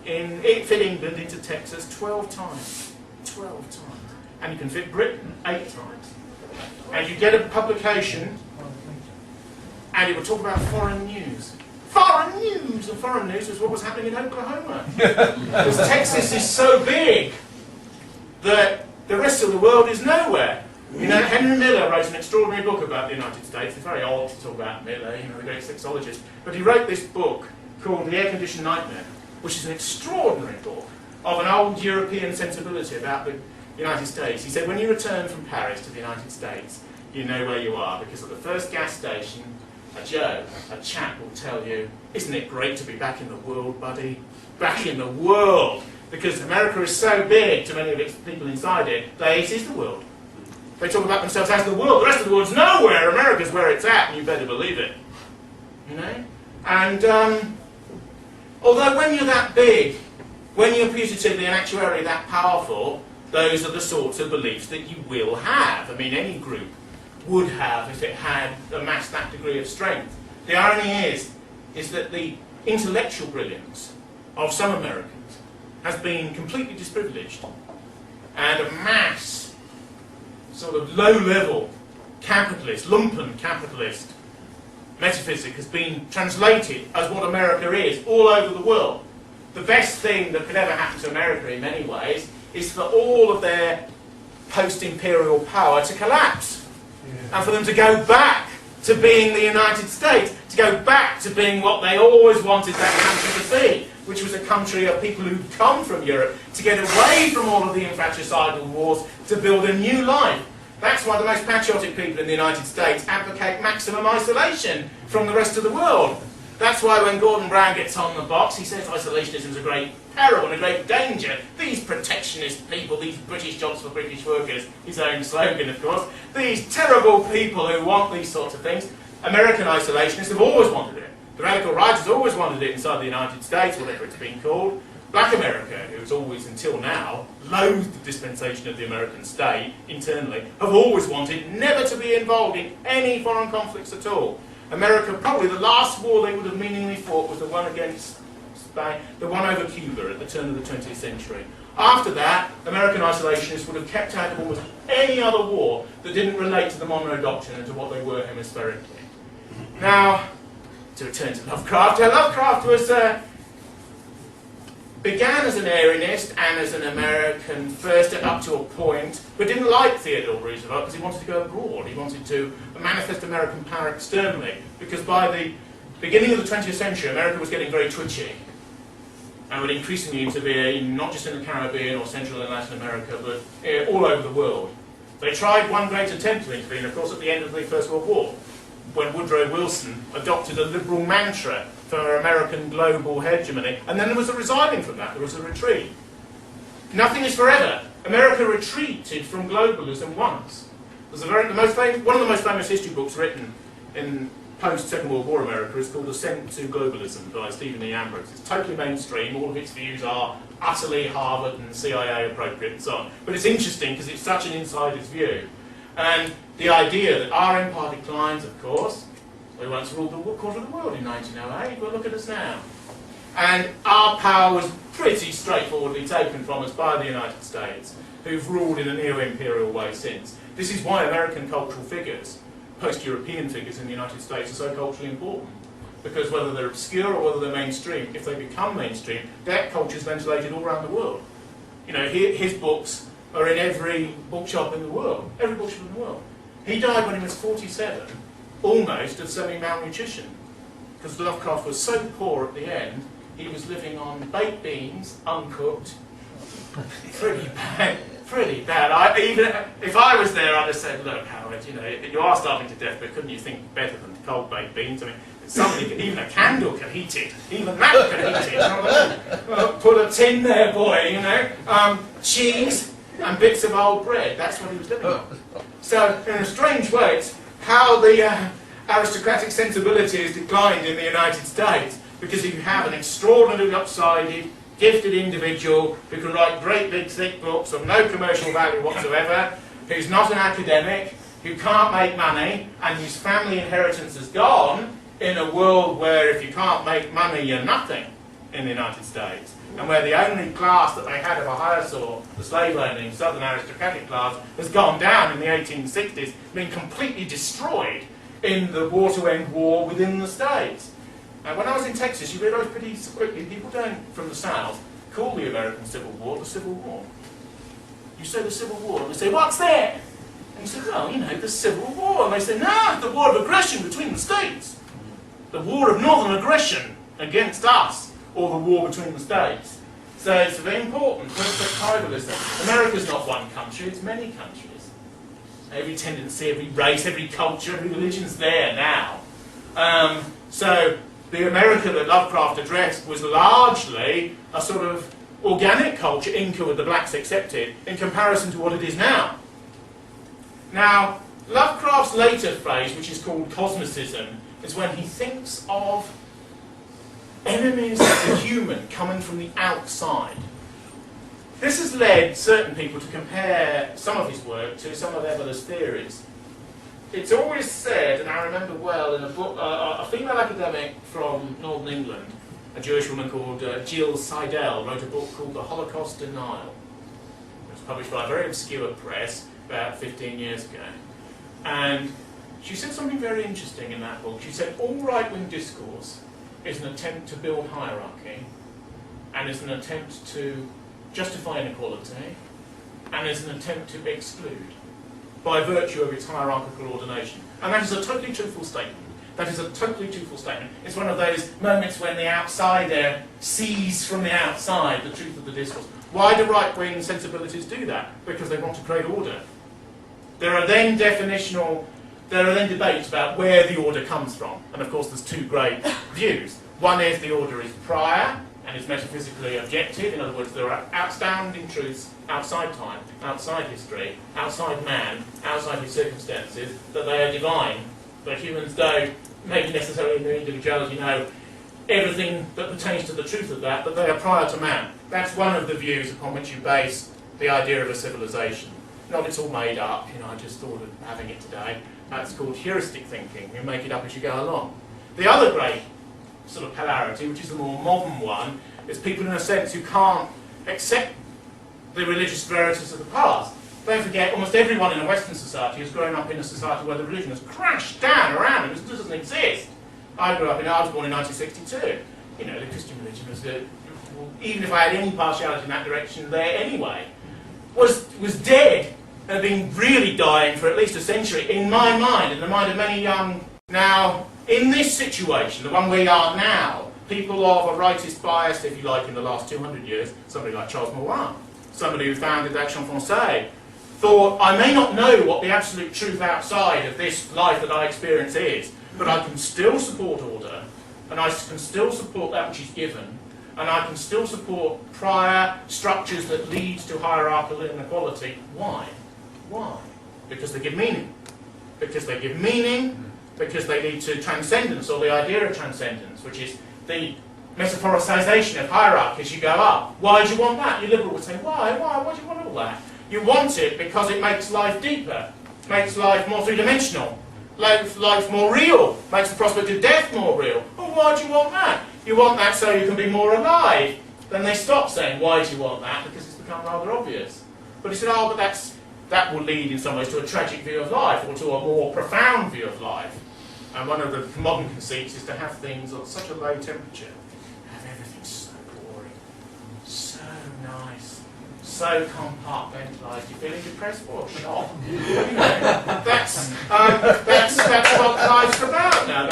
England into Texas 12 times. 12 times. And you can fit Britain 8 times. And you get a publication, and it will talk about foreign news. Foreign news! And foreign news is what was happening in Oklahoma. Because Texas is so big that the rest of the world is nowhere. You know, Henry Miller wrote an extraordinary book about the United States. It's very odd to talk about Miller, you know, the great sexologist. But he wrote this book called The Air-Conditioned Nightmare, which is an extraordinary book of an old European sensibility about the United States. He said, when you return from Paris to the United States, you know where you are, because at the first gas station, a chap will tell you, isn't it great to be back in the world, buddy? Back in the world! Because America is so big to many of its people inside it, it is the world. They talk about themselves as the world. The rest of the world's nowhere. America's where it's at, and you better believe it. You know? And although when you're that big, when you're putatively and actuarially that powerful, those are the sorts of beliefs that you will have. I mean, any group would have if it had amassed that degree of strength. The irony is that the intellectual brilliance of some Americans has been completely disprivileged, and a mass sort of low-level capitalist, lumpen capitalist metaphysic has been translated as what America is all over the world. The best thing that could ever happen to America in many ways is for all of their post-imperial power to collapse, and for them to go back to being the United States, to go back to being what they always wanted that country to be, which was a country of people who'd come from Europe to get away from all of the infratricidal wars to build a new life. That's why the most patriotic people in the United States advocate maximum isolation from the rest of the world. That's why when Gordon Brown gets on the box, he says isolationism is a great peril and a great danger. These protectionist people, these British jobs for British workers, his own slogan, of course, these terrible people who want these sorts of things, American isolationists have always wanted it. The radical right has always wanted it inside the United States, whatever it's been called. Black America, who's always, until now, loathed the dispensation of the American state internally, have always wanted never to be involved in any foreign conflicts at all. America, probably the last war they would have meaningfully fought was the one against Spain, the one over Cuba at the turn of the 20th century. After that, American isolationists would have kept out of almost any other war that didn't relate to the Monroe Doctrine and to what they were hemispherically. Now, to return to Lovecraft, Lovecraft was began as an Aryanist and as an American first up to a point, but didn't like Theodore Roosevelt because he wanted to go abroad. He wanted to manifest American power externally, because by the beginning of the 20th century, America was getting very twitchy and would increasingly intervene, not just in the Caribbean or Central and Latin America, but all over the world. They tried one great attempt to intervene, of course, at the end of the First World War, when Woodrow Wilson adopted a liberal mantra for American global hegemony, and then there was a resigning from that, there was a retreat. Nothing is forever. America retreated from globalism once. There's one of the most famous history books written in post-Second World War America is called Ascent to Globalism by Stephen E. Ambrose. It's totally mainstream, all of its views are utterly Harvard and CIA appropriate and so on. But it's interesting because it's such an insider's view. And the idea that our empire declines, of course. We once ruled the quarter of the world in 1908. Well, look at us now. And our power was pretty straightforwardly taken from us by the United States, who've ruled in a neo-imperial way since. This is why American cultural figures, post-European figures in the United States, are so culturally important. Because whether they're obscure or whether they're mainstream, if they become mainstream, their culture is ventilated all around the world. You know, his books are in every bookshop in the world. Every bookshop in the world. He died when he was 47, almost, of semi-malnutrition. Because Lovecraft was so poor at the end, he was living on baked beans, uncooked. Pretty bad. Pretty bad. Even if I was there, I'd have said, look, Howard, you know, you are starving to death, but couldn't you think better than cold baked beans? I mean, somebody, even a candle can heat it. Even that can heat it. You know what I mean? Well, put a tin there, boy, you know. Cheese and bits of old bread. That's what he was living on. So, in a strange way, it's how the aristocratic sensibility has declined in the United States, because you have an extraordinarily lopsided, gifted individual who can write great big thick books of no commercial value whatsoever, who's not an academic, who can't make money, and whose family inheritance is gone, in a world where if you can't make money, you're nothing in the United States, and where the only class that they had of a higher sort, the slave-owning southern aristocratic class, has gone down in the 1860s, been completely destroyed in the war-to-end war within the States. And when I was in Texas, you realise pretty quickly, people don't, from the South, call the American Civil War the Civil War. You say the Civil War, and they say, what's that? And you say, well, you know, the Civil War. And they say, no, the war of aggression between the states. The war of northern aggression against us, or the war between the states. So it's very important, tribalism. America's not one country, it's many countries. Every tendency, every race, every culture, every religion's there now. So the America that Lovecraft addressed was largely a sort of organic culture, Inca with the blacks accepted, in comparison to what it is now. Now, Lovecraft's later phrase, which is called cosmicism, is when he thinks of enemies of the human coming from the outside. This has led certain people to compare some of his work to some of Eberle's theories. It's always said, and I remember well, in a book, a female academic from Northern England, a Jewish woman called Jill Seidel, wrote a book called The Holocaust Denial. It was published by a very obscure press about 15 years ago. And she said something very interesting in that book. She said, all right-wing discourse is an attempt to build hierarchy, and is an attempt to justify inequality, and is an attempt to exclude, by virtue of its hierarchical ordination. And that is a totally truthful statement. That is a totally truthful statement. It's one of those moments when the outsider sees from the outside the truth of the discourse. Why do right-wing sensibilities do that? Because they want to create order. There are then debates about where the order comes from. And of course there's two great views. One is the order is prior and is metaphysically objective. In other words, there are outstanding truths outside time, outside history, outside man, outside his circumstances, that they are divine. But humans don't, maybe necessarily in their individuality, know everything that pertains to the truth of that, but they are prior to man. That's one of the views upon which you base the idea of a civilization. Not it's all made up, you know, I just thought of having it today. That's called heuristic thinking. You make it up as you go along. The other great sort of polarity, which is the more modern one, is people in a sense who can't accept the religious verities of the past. Don't forget, almost everyone in a Western society has grown up in a society where the religion has crashed down around him. It doesn't exist. I was born in 1962. You know, the Christian religion was, even if I had any partiality in that direction there anyway, was dead. Had been really dying for at least a century, in my mind, in the mind of many young. Now, in this situation, the one we are now, people of a rightist bias, if you like, in the last 200 years, somebody like Charles Maurras, somebody who founded Action Française, thought, I may not know what the absolute truth outside of this life that I experience is, but I can still support order, and I can still support that which is given, and I can still support prior structures that lead to hierarchical inequality. Why? Why? Because they give meaning. Because they give meaning, because they lead to transcendence, or the idea of transcendence, which is the metaphoricization of hierarchy as you go up. Why do you want that? Your liberal would say, why do you want all that? You want it because it makes life deeper, makes life more three-dimensional, makes life more real, makes the prospect of death more real. Well, why do you want that? you want that so you can be more alive. Then they stop saying, why do you want that? Because it's become rather obvious. But he said, oh, but that will lead in some ways to a tragic view of life, or to a more profound view of life. And one of the modern conceits is to have things at such a low temperature, have everything so boring, so nice, so compartmentalised. You're feeling depressed? Well, not. You know, that's what life's about now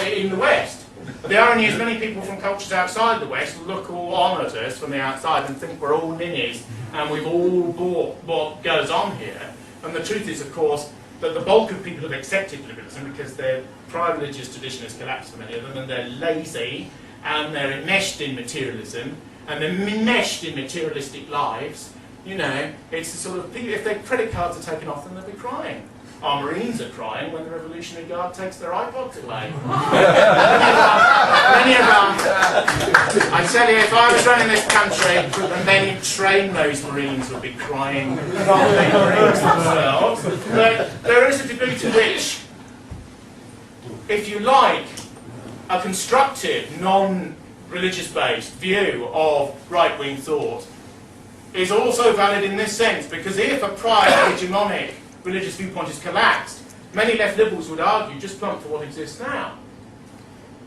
in the West. The irony is many people from cultures outside the West look all on at us from the outside and think we're all ninnies and we've all bought what goes on here. And the truth is, of course, that the bulk of people have accepted liberalism because their prior religious tradition has collapsed for many of them, and they're lazy, and they're enmeshed in materialism, and they're enmeshed in materialistic lives. You know, it's the sort of people, if their credit cards are taken off them, they'll be crying. Our Marines are crying when the Revolutionary Guard takes their iPods away. Many of them. I tell you, if I was running this country and then you'd train those Marines would be crying, not the Marines themselves. But there is a degree to which, if you like, a constructive, non-religious-based view of right-wing thought is also valid in this sense, because if a prior hegemonic religious viewpoint is collapsed, many left liberals would argue just plump for what exists now.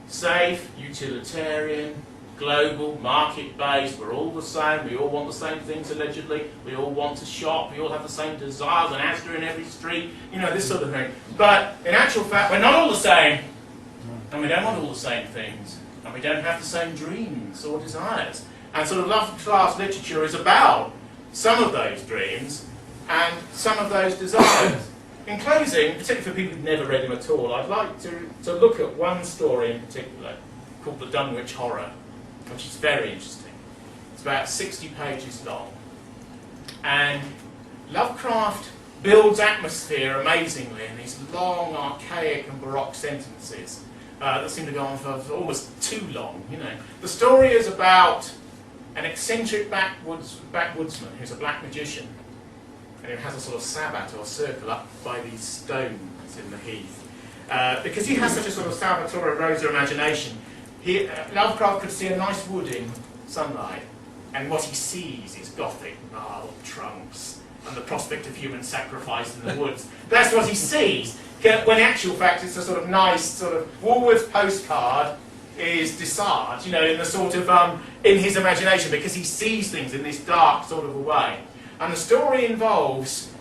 Safe, utilitarian, global, market-based, we're all the same, we all want the same things allegedly, we all want to shop, we all have the same desires, an Asda in every street, you know, this sort of thing. But in actual fact, we're not all the same, and we don't want all the same things, and we don't have the same dreams or desires. And sort of left-class literature is about some of those dreams and some of those desires. In closing, particularly for people who've never read him at all, I'd like to look at one story in particular called The Dunwich Horror, which is very interesting. It's about 60 pages long. And Lovecraft builds atmosphere amazingly in these long, archaic and baroque sentences that seem to go on for almost too long. You know, the story is about an eccentric backwoodsman who's a black magician, and who has a sort of sabbat or circle up by these stones in the heath. Because he has such a sort of Salvatore Rosa imagination, Lovecraft could see a nice wood in sunlight, and what he sees is Gothic gnarled trunks and the prospect of human sacrifice in the woods. That's what he sees, when in actual fact it's a sort of nice sort of Woolworth postcard is Dessart, you know, in the sort of, in his imagination, because he sees things in this dark sort of a way. And the story involves,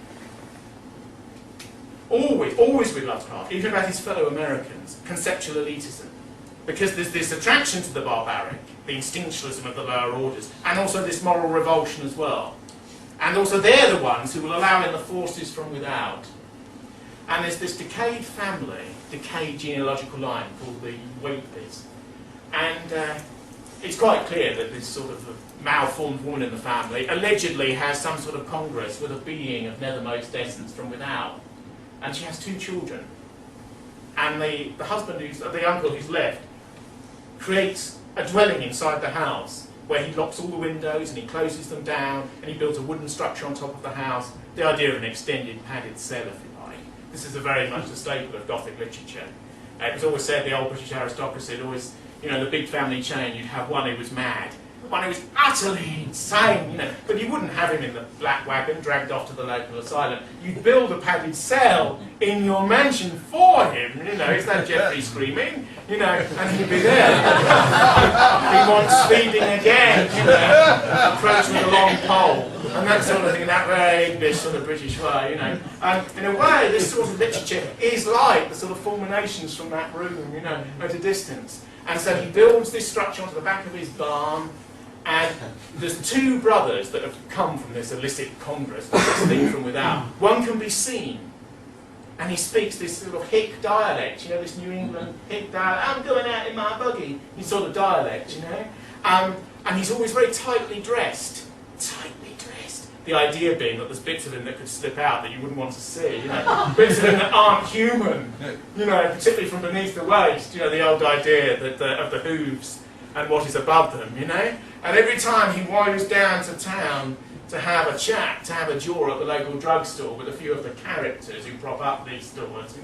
always with Lovecraft, even about his fellow Americans, conceptual elitism. Because there's this attraction to the barbaric, the instinctualism of the lower orders, and also this moral revulsion as well. And also they're the ones who will allow in the forces from without. And there's this decayed family, decayed genealogical line called the Whateleys. And it's quite clear that this sort of malformed woman in the family allegedly has some sort of congress with a being of nethermost essence from without. And she has 2 children. And the husband, the uncle who's left, creates a dwelling inside the house where he locks all the windows and he closes them down and he builds a wooden structure on top of the house, the idea of an extended padded cell, if you like. This is very much a staple of Gothic literature. It was always said, the old British aristocracy had always, you know, the big family chain, you'd have one who was mad, one who was utterly insane, you know, but you wouldn't have him in the black wagon dragged off to the local asylum. You'd build a padded cell in your mansion for him, you know, is that Geoffrey screaming? You know, and he'd be there. He wants feeding again, you know, approach with a long pole, and that sort of thing, in that very English sort of British way, you know. And in a way, this sort of literature is like the sort of fulminations from that room, you know, at a distance. And so he builds this structure onto the back of his barn, and there's 2 brothers that have come from this illicit congress, this thing from without. One can be seen, and he speaks this sort of hick dialect, you know, this New England hick dialect. I'm going out in my buggy, this sort of dialect, you know. And he's always very tightly dressed. Tightly dressed. The idea being that there's bits of him that could slip out that you wouldn't want to see, you know. Bits of him that aren't human, you know, particularly from beneath the waist, you know, the old idea that of the hooves and what is above them, you know. And every time he wanders down to town to have a chat, to have a jaw at the local drugstore with a few of the characters who prop up these stores,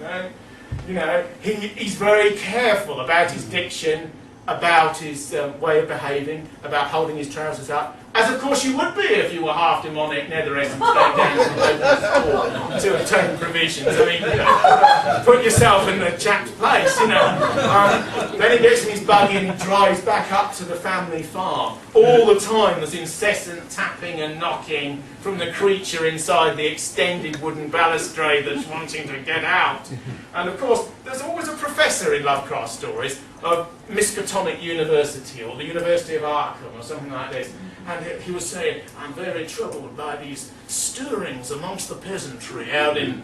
you know, he's very careful about his diction, about his way of behaving, about holding his trousers up, as of course you would be if you were half demonic nether essence going down to the local store to obtain provisions. I mean, you know, put yourself in the chap's place, you know. Then he gets in his buggy and he drives back up to the family farm. All the time there's incessant tapping and knocking from the creature inside the extended wooden balustrade that's wanting to get out. And of course, there's always a professor in Lovecraft stories of Miskatonic University or the University of Arkham or something like this. And he was saying, I'm very troubled by these stirrings amongst the peasantry out in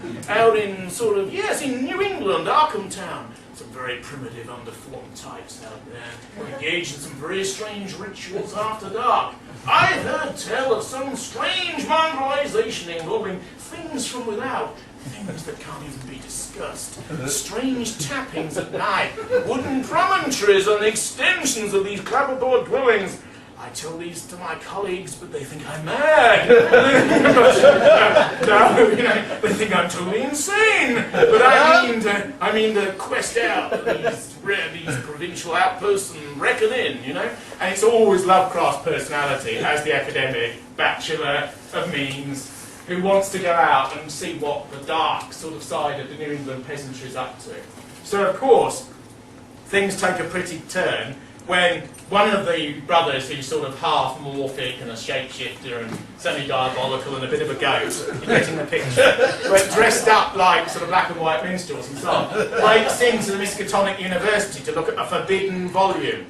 sort of, yes, in New England, Arkham Town. Some very primitive, underformed types out there, engaged in some very strange rituals after dark. I've heard tell of some strange mongrelization involving things from without, things that can't even be discussed. Strange tappings at night, wooden promontories on the extensions of these clapperboard dwellings. I tell these to my colleagues, but they think I'm mad. No, you know, they think I'm totally insane. But I mean to quest out these provincial outposts and reckon in, you know. And it's always Lovecraft's personality as the academic bachelor of means who wants to go out and see what the dark sort of side of the New England peasantry is up to. So of course, things take a pretty turn when one of the brothers, who's sort of half morphic and a shapeshifter and semi-diabolical and a bit of a goat, you're getting the picture, but dressed up like sort of black and white minstrels and so on, breaks into the Miskatonic University to look at a forbidden volume.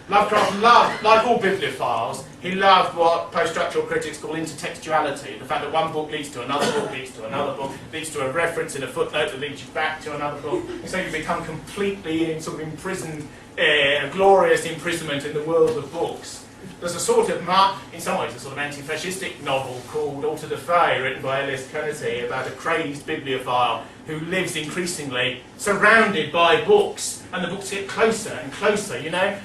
Lovecraft loved, like all bibliophiles, he loved what post-structural critics call intertextuality, the fact that one book leads to another book, leads to another book, leads to a reference in a footnote that leads you back to another book, so you become completely sort of imprisoned, a glorious imprisonment in the world of books. There's a sort of, in some ways, a sort of anti-fascistic novel called Alter de Fay, written by Elias Kennedy, about a crazed bibliophile who lives increasingly surrounded by books, and the books get closer and closer, you know,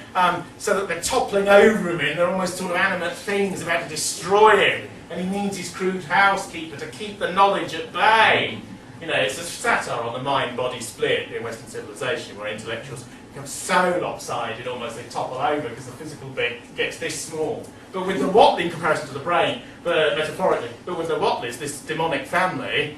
so that they're toppling over him and they're almost sort of animate things about to destroy him, and he needs his crude housekeeper to keep the knowledge at bay. You know, it's a satire on the mind-body split in Western civilization, where intellectuals become so lopsided almost they topple over because the physical bit gets this small. But with the Whatley, in comparison to the brain, but metaphorically, but with the Whatleys, this demonic family,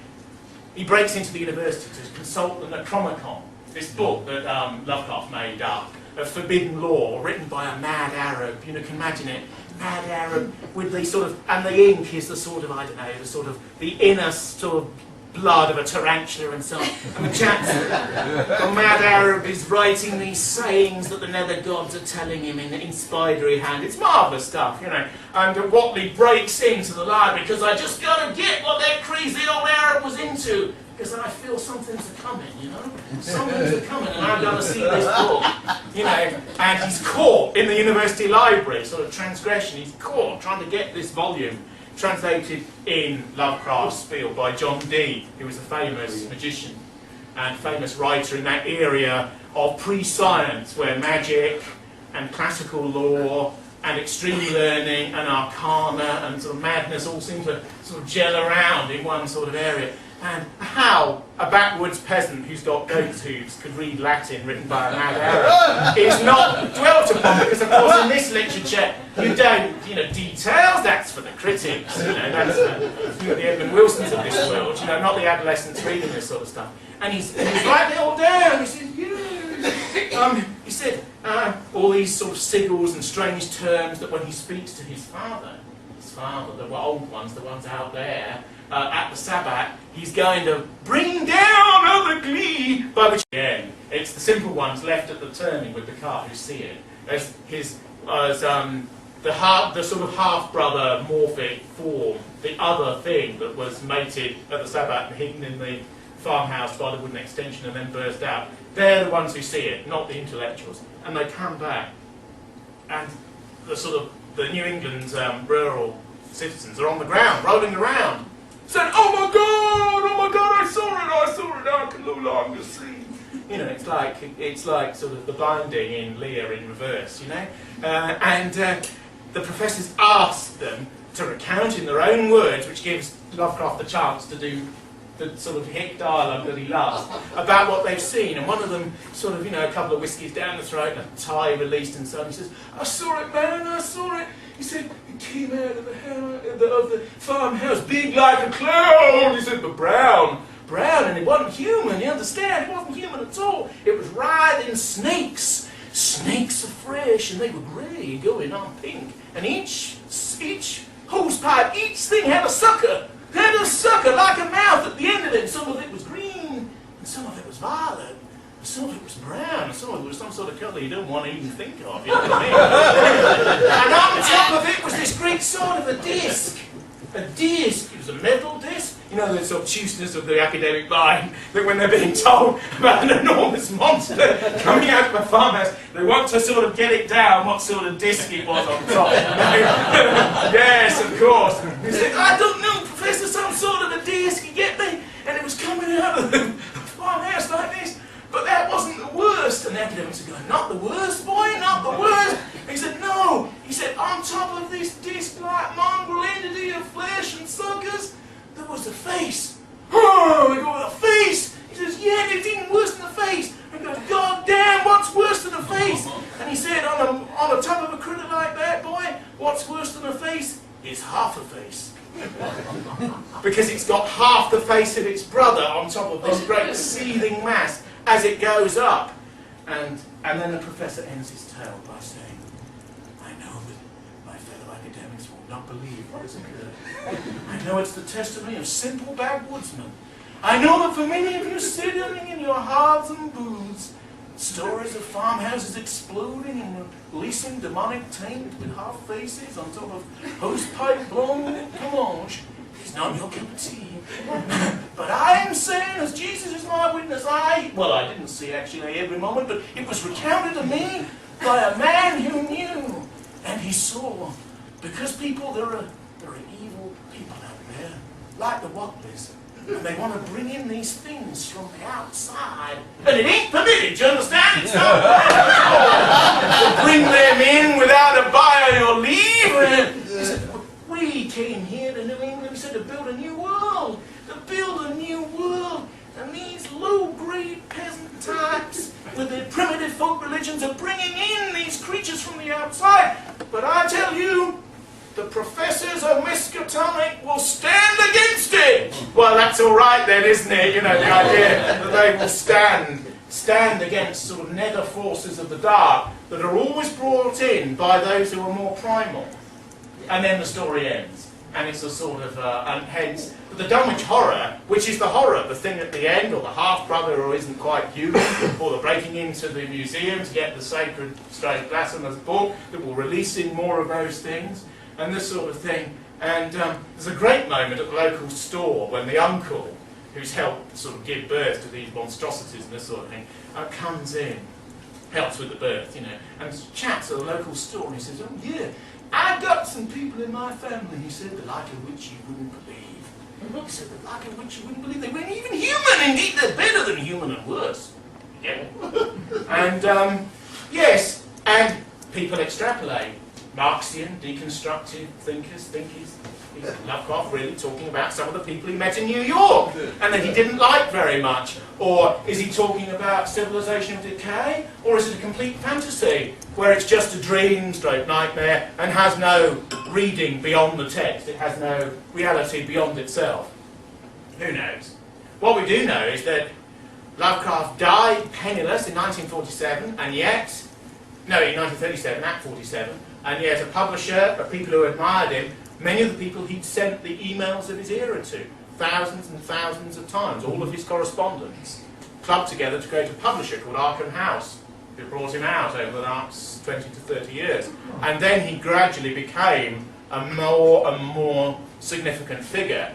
he breaks into the university to consult the Necronomicon, this book that Lovecraft made up, of forbidden lore, written by a mad Arab. You know, can imagine it, mad Arab with the sort of, and the ink is the sort of, I don't know, the sort of, the inner sort of blood of a tarantula and so on. And the chap, the mad Arab, is writing these sayings that the nether gods are telling him in spidery hand. It's marvellous stuff, you know. And Whatley breaks into the library because I just got to get what that crazy old Arab was into. Because I feel something's a-coming, you know? Something's a-coming, and I've got to see this book, you know? And he's caught in the university library, sort of transgression. He's caught trying to get this volume translated in Lovecraft's spiel by John Dee, who was a famous magician and famous writer in that area of pre-science, where magic and classical law and extreme learning and arcana and sort of madness all seem to sort of gel around in one sort of area. And how a backwoods peasant who's got goat's hooves could read Latin written by a mad Arab is not dwelt upon, because of course in this literature you don't, you know, details, that's for the critics, you know, that's for, you know, the Edmund Wilsons of this world, you know, not the adolescents reading this sort of stuff. And he's writing it all down, he says, he said all these sort of sigils and strange terms that when he speaks to his father, the old ones, the ones out there, at the Sabbath, he's going to bring down other glee, by which again, it's the simple ones left at the turning with the cart who see it. As the sort of half-brother morphic form, the other thing that was mated at the Sabbath and hidden in the farmhouse by the wooden extension and then burst out. They're the ones who see it, not the intellectuals. And they come back, and the sort of the New England rural citizens are on the ground, rolling around, said, "Oh my God, I saw it, I can no longer see." You know, it's like sort of the binding in Lear in reverse, you know. The professors asked them to recount in their own words, which gives Lovecraft the chance to do the sort of hick dialogue that he loves, about what they've seen. And one of them, sort of, a couple of whiskies down the throat and a tie released and so on. He says, "I saw it, man, I saw it." He said, "It came out of the farmhouse, big like a cloud." He said, "But brown, and it wasn't human, you understand? It wasn't human at all. It was writhing snakes. Snakes afresh, and they were grey, going on pink. And each hosepipe, each thing had a sucker like a mouth at the end of it. And some of it was green, and some of it was violet, and some of it was brown, and some of it was some sort of colour you don't want to even think of, you know what I mean? And on top of it was this great sort of a disc. A disc. It was a metal disc. You know, the obtuseness of the academic mind, that when they're being told about an enormous monster coming out of a farmhouse, they want to sort of get it down what sort of disc it was on top. Yes, of course. He said, "I don't know, Professor, some sort of a disc, you get me?" And it was coming out of the farmhouse like this. But that wasn't the worst. And the academics are going, "Not the worst, boy, not the worst." And he said, "No." He said, "On top of this disc-like mongrel entity of flesh and suckers, there was a face." "Oh," we go, "a face?" He says, "Yeah, it's even worse than the face." And he goes, "God damn, what's worse than a face?" And he said, on the top of a critter like that, boy, what's worse than a face is half a face. Because it's got half the face of its brother on top of this great seething mass as it goes up. And then the professor ends his tale by saying, "I know that my fellow academics will not believe what has occurred. I know it's the testimony of simple backwoodsmen. I know that for many of you sitting in your hearths and booths, stories of farmhouses exploding and releasing demonic taint with half faces on top of hosepipe blown blancmange is not your cup of tea. But I am saying, as Jesus is my witness, I didn't see actually every moment, but it was recounted to me by a man who knew, and he saw. Because people, there are evil people out there, like the Wobblies, and they want to bring in these things from the outside, and it ain't permitted, you understand? It's not to bring them in without a buyer or leave." He said, "We came here to New England," he said, "to build a new world, and these low-grade peasant types with their primitive folk religions are bringing in these creatures from the outside. But I tell you, the professors of Miskatonic will stand against it." Well, that's all right then, isn't it? You know, the idea that they will stand against sort of nether forces of the dark that are always brought in by those who are more primal. And then the story ends. And it's a sort of, and hence, the Dunwich Horror, which is the horror, the thing at the end, or the half-brother who isn't quite human, or the breaking into the museum to get the sacred, strange, blasphemous book that will release in more of those things, and this sort of thing. And there's a great moment at the local store when the uncle, who's helped sort of give birth to these monstrosities and this sort of thing, comes in, helps with the birth, and chats at the local store, and he says, "Oh yeah, I got some people in my family," he said, "the like of which you wouldn't believe." He said, "The like of which you wouldn't believe. They weren't even human. Indeed, they're better than human and worse." Yeah. And, yes, and people extrapolate. Marxian, deconstructive thinkers, Lovecraft really talking about some of the people he met in New York and that he didn't like very much. Or is he talking about civilization decay? Or is it a complete fantasy where it's just a dream stroke nightmare and has no reading beyond the text? It has no reality beyond itself. Who knows? What we do know is that Lovecraft died penniless in 1947 and yet, no, in 1937, at 47, and yet a publisher, of people who admired him, many of the people he'd sent the emails of his era to, thousands and thousands of times, all of his correspondence, clubbed together to create a publisher called Arkham House, who brought him out over the last 20 to 30 years. And then he gradually became a more and more significant figure.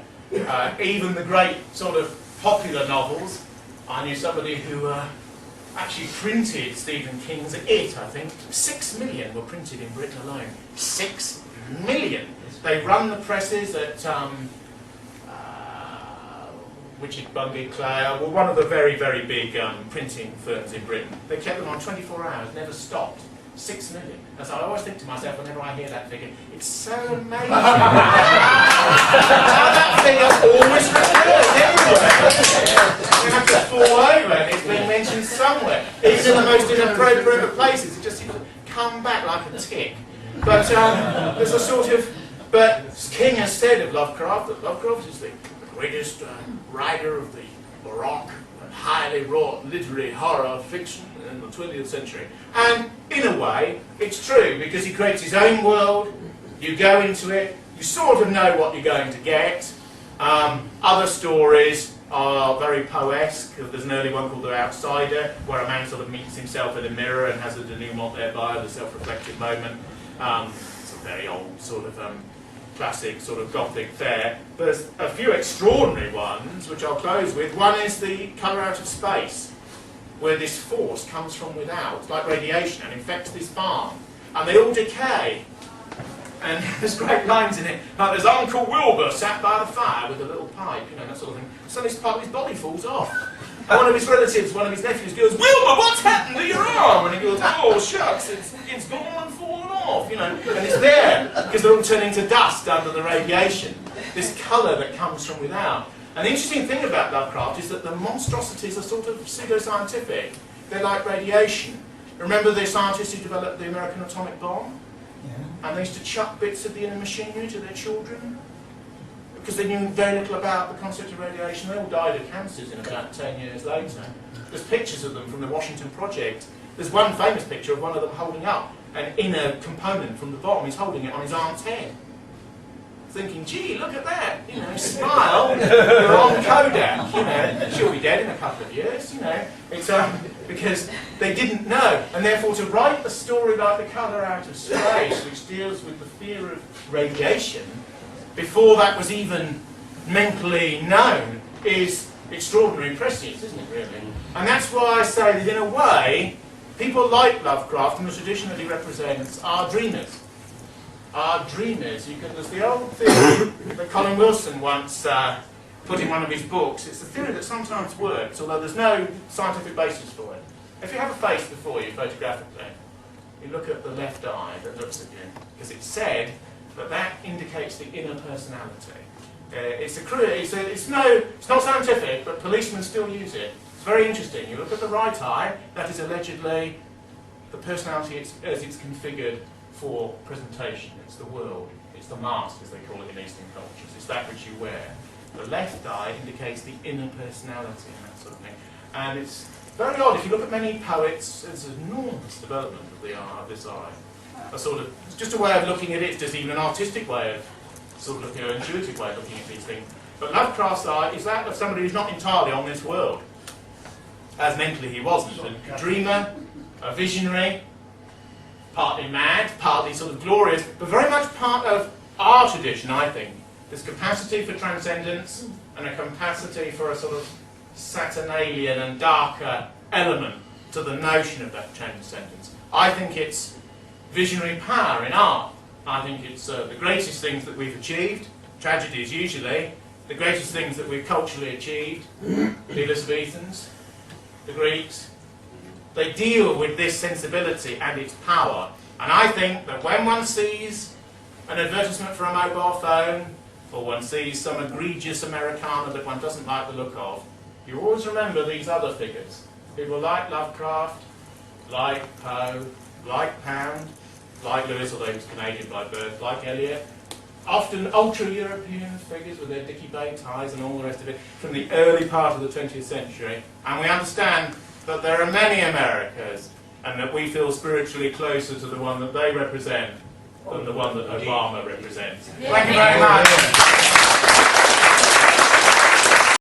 Even the great sort of popular novels, I knew somebody who actually printed Stephen King's It, I think. 6 million were printed in Britain alone. 6 million. They run the presses at Richard Bungay Clare, well, one of the very, very big printing firms in Britain. They kept them on 24 hours, never stopped. 6 million. And so I always think to myself, whenever I hear that figure, it's so amazing how that figure always recurs everywhere. You have to fall over and it's been mentioned somewhere. Even in the most inappropriate of places, it just seems to come back like a tick. But there's a sort of... But King has said of Lovecraft that Lovecraft is the greatest writer of the baroque and highly wrought literary horror fiction in the 20th century. And in a way, it's true, because he creates his own world, you go into it, you sort of know what you're going to get. Other stories are very poesque. There's an early one called The Outsider, where a man sort of meets himself in a mirror and has a denouement thereby, the self-reflective moment. It's a very old sort of classic sort of Gothic fare. There's a few extraordinary ones, which I'll close with. One is The Colour Out of Space, where this force comes from without, like radiation, and infects this farm. And they all decay. And there's great lines in it, like there's Uncle Wilbur sat by the fire with a little pipe, you know, that sort of thing. Suddenly part of his body falls off. And one of his relatives, one of his nephews goes, "Wilbur, what's happened to your arm?" And he goes, "Oh, shucks, it's gone and fallen off," you know. And it's there, because they're all turning to dust under the radiation. This colour that comes from without. And the interesting thing about Lovecraft is that the monstrosities are sort of pseudo-scientific. They're like radiation. Remember the scientists who developed the American atomic bomb? Yeah. And they used to chuck bits of the inner machinery to their children? Because they knew very little about the concept of radiation. They all died of cancers in about 10 years later. There's pictures of them from the Washington Project. There's one famous picture of one of them holding up an inner component from the bomb. He's holding it on his aunt's head. Thinking, gee, look at that, you know, smile, you're on Kodak, you know, she'll be dead in a couple of years, you know. It's because they didn't know, and therefore to write a story like The Colour Out of Space, which deals with the fear of radiation, before that was even mentally known, is extraordinary prescience, isn't it, really? And that's why I say that in a way, people like Lovecraft and the tradition that he represents are dreamers. Are dreamers. There's the old theory that Colin Wilson once put in one of his books. It's a theory that sometimes works, although there's no scientific basis for it. If you have a face before you, photographically, you look at the left eye that looks at you, because it's said that that indicates the inner personality. It's not scientific, but policemen still use it. It's very interesting. You look at the right eye, that is allegedly the personality as it's configured for presentation. It's the world. It's the mask, as they call it in Eastern cultures. It's that which you wear. The left eye indicates the inner personality and that sort of thing. And it's very odd. If you look at many poets, there's an enormous development of this eye. It's just a way of looking at it. It's just even an artistic way of sort of looking, an intuitive way of looking at these things. But Lovecraft's eye is that of somebody who's not entirely on this world. As mentally he wasn't. A dreamer, a visionary, partly mad, partly sort of glorious, but very much part of our tradition, I think. This capacity for transcendence and a capacity for a sort of Saturnalian and darker element to the notion of that transcendence. I think it's visionary power in art. I think it's the greatest things that we've achieved, tragedies usually, the greatest things that we've culturally achieved, the Elizabethans, the Greeks. They deal with this sensibility and its power. And I think that when one sees an advertisement for a mobile phone, or one sees some egregious Americana that one doesn't like the look of, you always remember these other figures. People like Lovecraft, like Poe, like Pound, like Lewis, although he was Canadian by birth, like Eliot. Often ultra-European figures with their Dicky Bay ties and all the rest of it from the early part of the 20th century. And we understand that there are many Americas, and that we feel spiritually closer to the one that they represent than the one that Obama represents. Thank you very much.